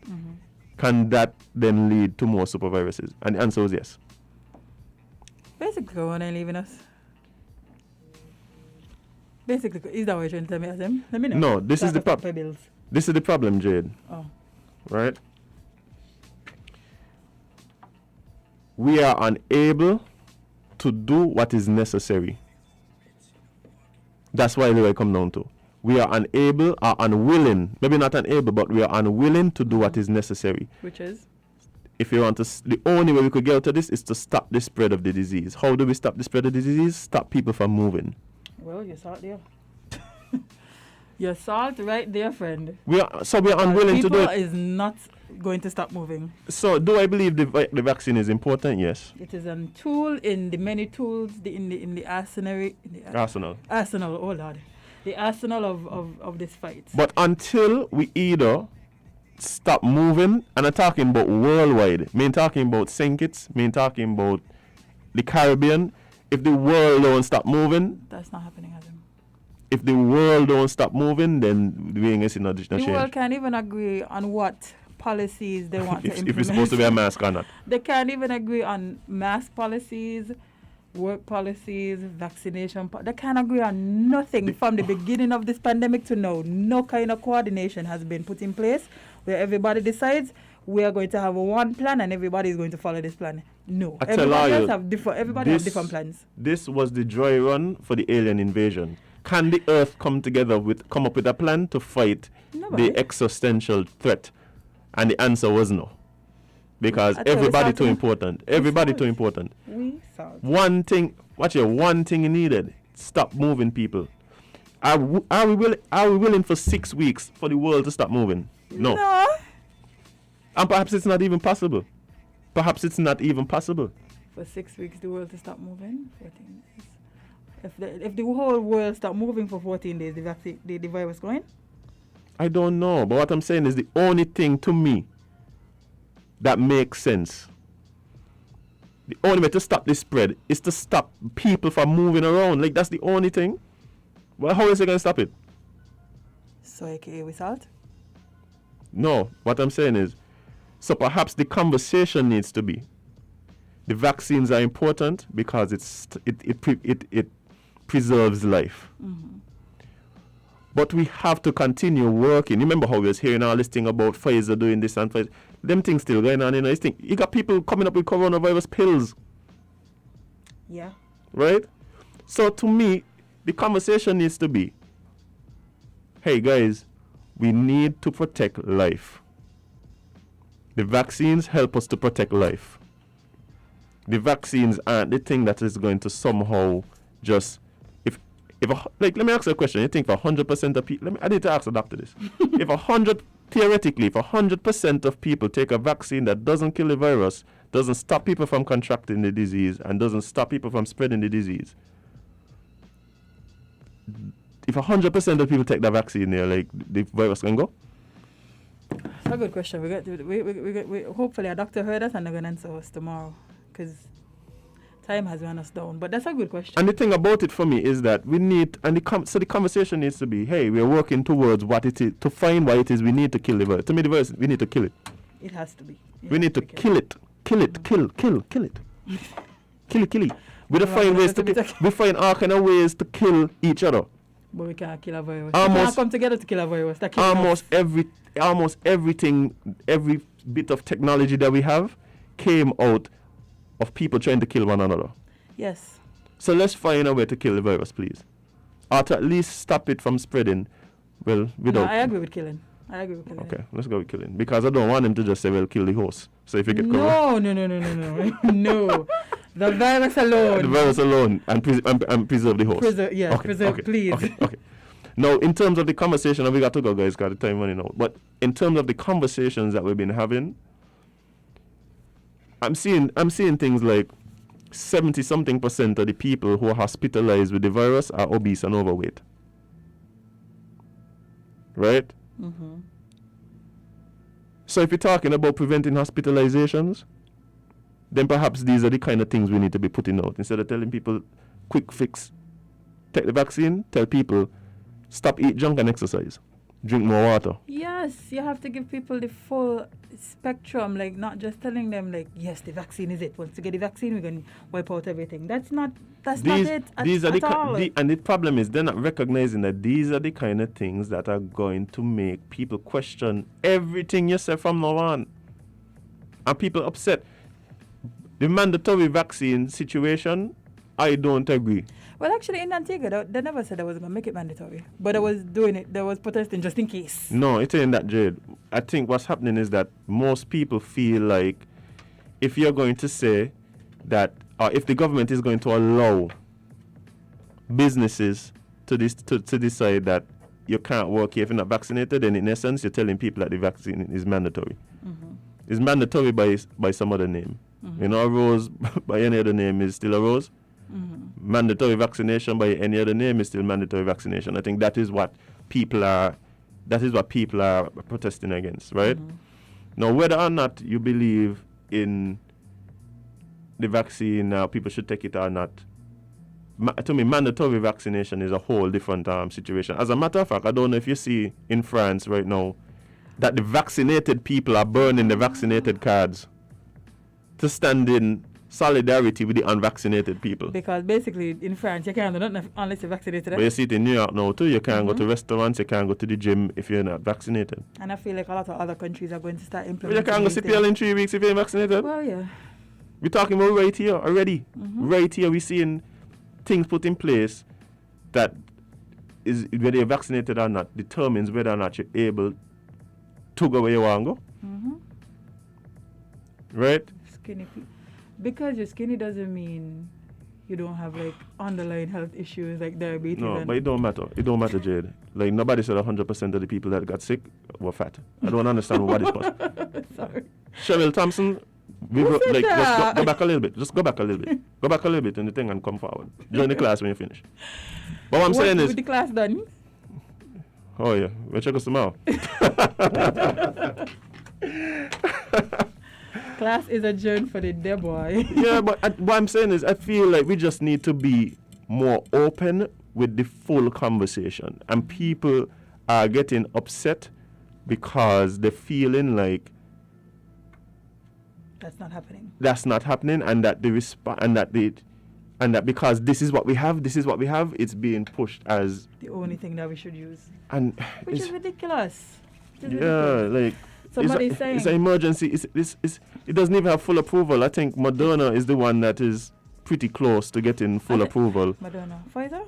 can that then lead to more superviruses? And the answer is yes. Basically, Corona ain't leaving us. Basically, is that what you're trying to tell me, Azim? Let me know. No, this is the problem. This is the problem, Jade. Oh. Right? We are unable to do what is necessary. That's why I come down to. We are unable or unwilling, maybe not unable, but we are unwilling to do what is necessary. Which is? If you want to, the only way we could get out of this is to stop the spread of the disease. How do we stop the spread of the disease? Stop people from moving. Well, you saw it there. You saw it right there, friend. We are unwilling to do it. People is not going to stop moving. So, do I believe the vaccine is important? Yes. It is a tool in the many tools in the arsenal. Arsenal. Arsenal. Oh Lord, the arsenal of this fight. But until we either stop moving, and I'm talking about worldwide. I mean talking about St. Kitts. I mean talking about the Caribbean. If the world don't stop moving, that's not happening, Adam. If the world don't stop moving, then we ain't seeing no change. The world can't even agree on what policies they want to implement. If it's supposed to be a mask or not. They can't even agree on mask policies, work policies, vaccination. They can't agree on nothing from the beginning of this pandemic to now. No kind of coordination has been put in place where everybody decides we are going to have one plan and everybody is going to follow this plan. No. Everybody have different plans. This was the dry run for the alien invasion. Can the Earth come up with a plan to fight the existential threat? And the answer was no. Because everybody too important. Everybody too important. One thing you needed. Stop moving people. Are we willing for 6 weeks for the world to stop moving? No. And perhaps it's not even possible. For 6 weeks the world to stop moving? 14 days. If the whole world stop moving for 14 days, the virus going? I don't know. But what I'm saying is the only thing to me that makes sense. The only way to stop this spread is to stop people from moving around. Like, that's the only thing. Well, how is it going to stop it? So, AKA with salt? No. What I'm saying is, so perhaps the conversation needs to be, the vaccines are important because it preserves life. But we have to continue working. Remember how we was hearing all this thing about Pfizer doing this and Pfizer. Them things still going on, you got people coming up with coronavirus pills. Yeah. Right? So to me, the conversation needs to be, hey guys, we need to protect life. The vaccines help us to protect life. The vaccines aren't the thing that is going to somehow just, let me ask you a question. You think for 100% of people, I need to ask the doctor this. Theoretically, if 100% of people take a vaccine that doesn't kill the virus, doesn't stop people from contracting the disease, and doesn't stop people from spreading the disease, if 100% of people take the vaccine, like the virus can go? That's a good question. We hopefully a doctor heard us and they're going to answer us tomorrow because time has run us down. But that's a good question. And the thing about it for me is that we need, so the conversation needs to be, hey, we're working towards what it is, to find what it is we need to kill the virus. To me, the virus, we need to kill it. It has to be. We need to kill it. Kill it. Kill it. Kill it. We find all kind of ways to kill each other. But we can't kill a virus. We can't come together to kill a virus. Almost everything, every bit of technology that we have came out of people trying to kill one another. Yes. So let's find a way to kill the virus, please. Or to at least stop it from spreading. Well, without... No, I agree with killing. Okay, let's go with killing. Because I don't want him to just say, well, kill the host. So if you get No. No. The virus alone. The virus alone and preserve the host. Preserve, please. Okay. Now, in terms of the conversation, and we got to go, guys, got the time running out. But in terms of the conversations that we've been having, I'm seeing things like 70-something% of the people who are hospitalized with the virus are obese and overweight. Right? Mm-hmm. So if you're talking about preventing hospitalizations, then perhaps these are the kind of things we need to be putting out. Instead of telling people, quick fix, take the vaccine, tell people, stop eat junk and exercise. Drink more water. Yes, you have to give people the full spectrum, like not just telling them like, yes, the vaccine is it. Once you get the vaccine, we're going to wipe out everything. That's not it at all. And the problem is they're not recognizing that these are the kind of things that are going to make people question everything you say from now on. And people upset. The mandatory vaccine situation, I don't agree. Well, actually, in Antigua, they never said they was going to make it mandatory. But they was doing it. They was protesting just in case. No, it ain't that, Jade. I think what's happening is that most people feel like if you're going to say that, or if the government is going to allow businesses to decide that you can't work here if you're not vaccinated, then in essence, you're telling people that the vaccine is mandatory. Mm-hmm. It's mandatory by some other name. Mm-hmm. You know, a rose by any other name is still a rose. Mm-hmm. Mandatory vaccination by any other name is still mandatory vaccination. I think that is what people are protesting against, right? Mm-hmm. Now, whether or not you believe in the vaccine, people should take it or not, to me, mandatory vaccination is a whole different situation. As a matter of fact, I don't know if you see in France right now that the vaccinated people are burning the vaccinated cards to stand in solidarity with the unvaccinated people. Because basically in France, you can't do nothing unless you're vaccinated. But you see it in New York now too. You can't go to restaurants, you can't go to the gym if you're not vaccinated. And I feel like a lot of other countries are going to start implementing. Well, you can't go CPL in 3 weeks if you're vaccinated. Well, yeah. We're talking about right here already. Right here we're seeing things put in place that is, whether you're vaccinated or not, determines whether or not you're able to go where you want to go. Right? Skinny people. Because you're skinny doesn't mean you don't have like underlying health issues like diabetes. No, but it don't matter. It don't matter, Jade. Like nobody said 100% of the people that got sick were fat. I don't understand what is possible. Sorry. Cheryl Thompson, just go back a little bit. Just go back a little bit. Go back a little bit in the thing and come forward. Join the class when you finish. But what I'm saying is... With the class done? Oh yeah, we'll check us tomorrow. Class is adjourned for the day, boy. Yeah, but what I'm saying is I feel like we just need to be more open with the full conversation. And people are getting upset because they're feeling like that's not happening. That's not happening, and that and that because this is what we have, it's being pushed as the only thing that we should use. And which is ridiculous. Like somebody's saying it's an emergency. It doesn't even have full approval. I think Moderna is the one that is pretty close to getting full approval. Moderna, Pfizer.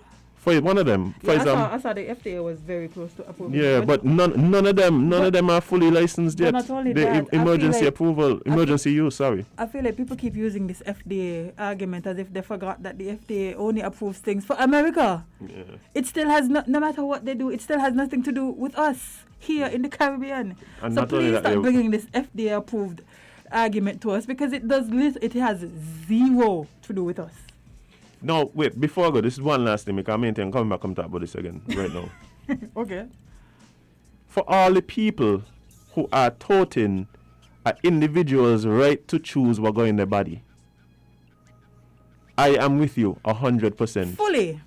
One of them. Yeah, I saw the FDA was very close to approval. Yeah, but none of them are fully licensed yet. Not only that, emergency approval, emergency use. Sorry. I feel like people keep using this FDA argument as if they forgot that the FDA only approves things for America. Yeah. It still has no matter what they do, it still has nothing to do with us here in the Caribbean. And so please stop bringing this FDA approved argument to us because it has zero to do with us. No, wait, before I go, this is one last thing, because I'm coming back and talk about this again right now. Okay. For all the people who are touting an individual's right to choose what goes in their body, I am with you 100%. Fully.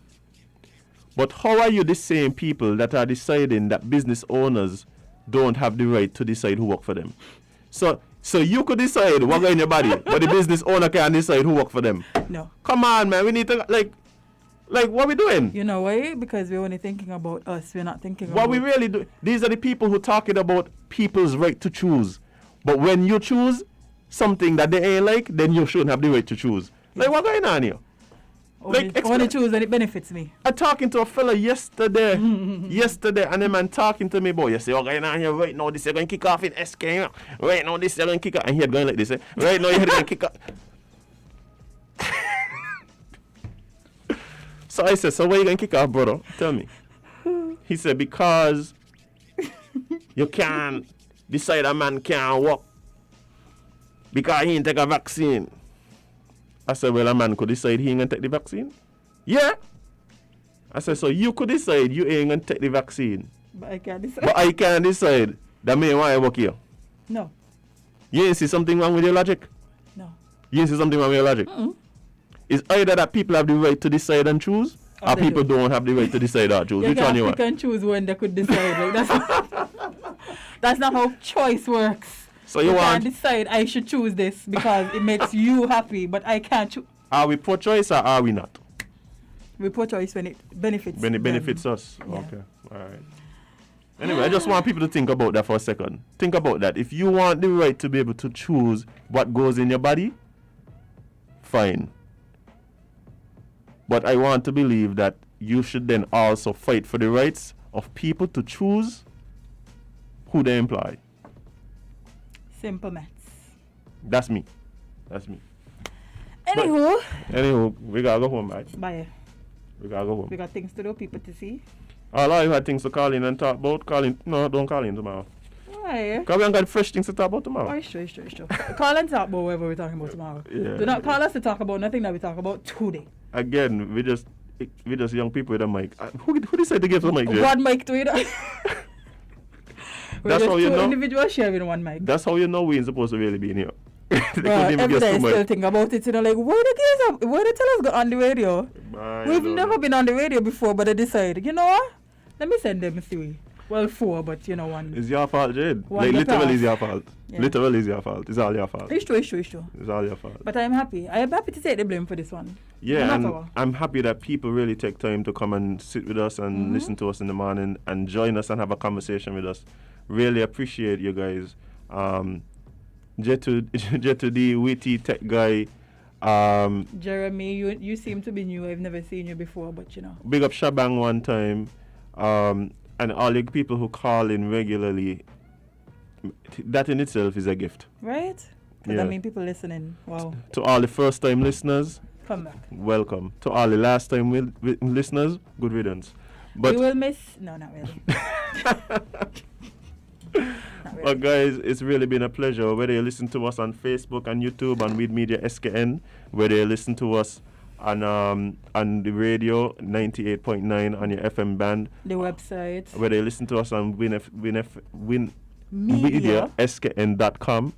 But how are you the same people that are deciding that business owners don't have the right to decide who work for them? So you could decide what goes in your body, but the business owner can't decide who work for them. No. Come on, man. We need to, like what we doing? You know why? Because we're only thinking about us. We're not thinking What about... we really do, these are the people who talking about people's right to choose. But when you choose something that they ain't like, then you shouldn't have the right to choose. Like, what going on here? Only choose when it benefits me. I'm talking to a fella yesterday, and the man talking to me, boy, you say, what going on here? Right now, this is going to kick off in SK. Right now, this is going to kick off. And he had going like this, eh? Right now, you're going to kick off. So I said, so where you going to kick off, brother? Tell me. He said, because you can't decide a man can't walk because he ain't take a vaccine. I said, well, a man could decide he ain't going to take the vaccine? Yeah. I said, so you could decide you ain't going to take the vaccine. But I can't decide. But I can't decide. That mean why I work here? No. You ain't see something wrong with your logic? No. You ain't see something wrong with your logic? It's either that people have the right to decide and choose, or people don't have the right to decide or choose. You Which one can't you pick want? and choose when they could decide. Like, that's not how choice works. So you can't want- decide I should choose this because it makes you happy, but I can't choose. Are we pro-choice or are we not? We pro-choice when it benefits When it them. benefits us. Yeah. Okay. All right. Anyway, I just want people to think about that for a second. Think about that. If you want the right to be able to choose what goes in your body, fine. But I want to believe that you should then also fight for the rights of people to choose who they employ. Simple maths. That's me. That's me. Anywho, we gotta go home, right? bye. We gotta go home. We got things to do, people to see. All of you had things to call in and talk about. Call in. No, don't call in tomorrow. Why? Because we haven't got fresh things to talk about tomorrow. Oh, sure. Call and talk about whatever we're talking about tomorrow. Yeah. Do not call us to talk about nothing that we talk about today. Again, we just young people with a mic. Who decided to give the mic? Jay? One mic to it. We're That's just how you two know. individuals sharing one mic. That's how you know we ain't supposed to really be in here. They couldn't Well, even every guess day the still mic. think about it, like, where the tell us go on the radio? We've never been on the radio before, but I decided, you know what? Let me send them 3. Well, 4, but one. It's your fault, Jade. One Like, the literally pass. is your fault. Yeah. Literally is your fault. It's all your fault. It's true. It's all your fault. But I'm happy. I am happy to take the blame for this one. Yeah, No and matter what. I'm happy that people really take time to come and sit with us and listen to us in the morning and join us and have a conversation with us. Really appreciate you guys. Jetu the witty tech guy. Jeremy, you seem to be new. I've never seen you before, but Big up Shabang one time. And all the people who call in regularly. That in itself is a gift. Right? Because Yeah. I mean, people listening. Wow. To all the first time listeners, Come back. welcome. To all the last time listeners, good riddance. But We will miss. No, not really. But guys, it's really been a pleasure. Whether you listen to us on Facebook and YouTube on WINNMedia SKN, whether you listen to us on the radio 98.9 on your FM band, The website. whether you listen to us on WINNMediaSKN.com,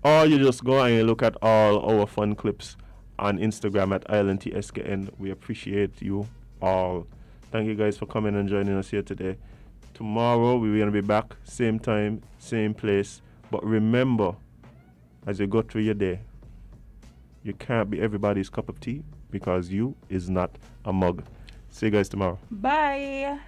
or you just go and you look at all our fun clips on Instagram at ILNTSKN. We appreciate you all. Thank you guys for coming and joining us here today. Tomorrow we're going to be back, same time, same place. But remember, as you go through your day, you can't be everybody's cup of tea because you is not a mug. See you guys tomorrow. Bye.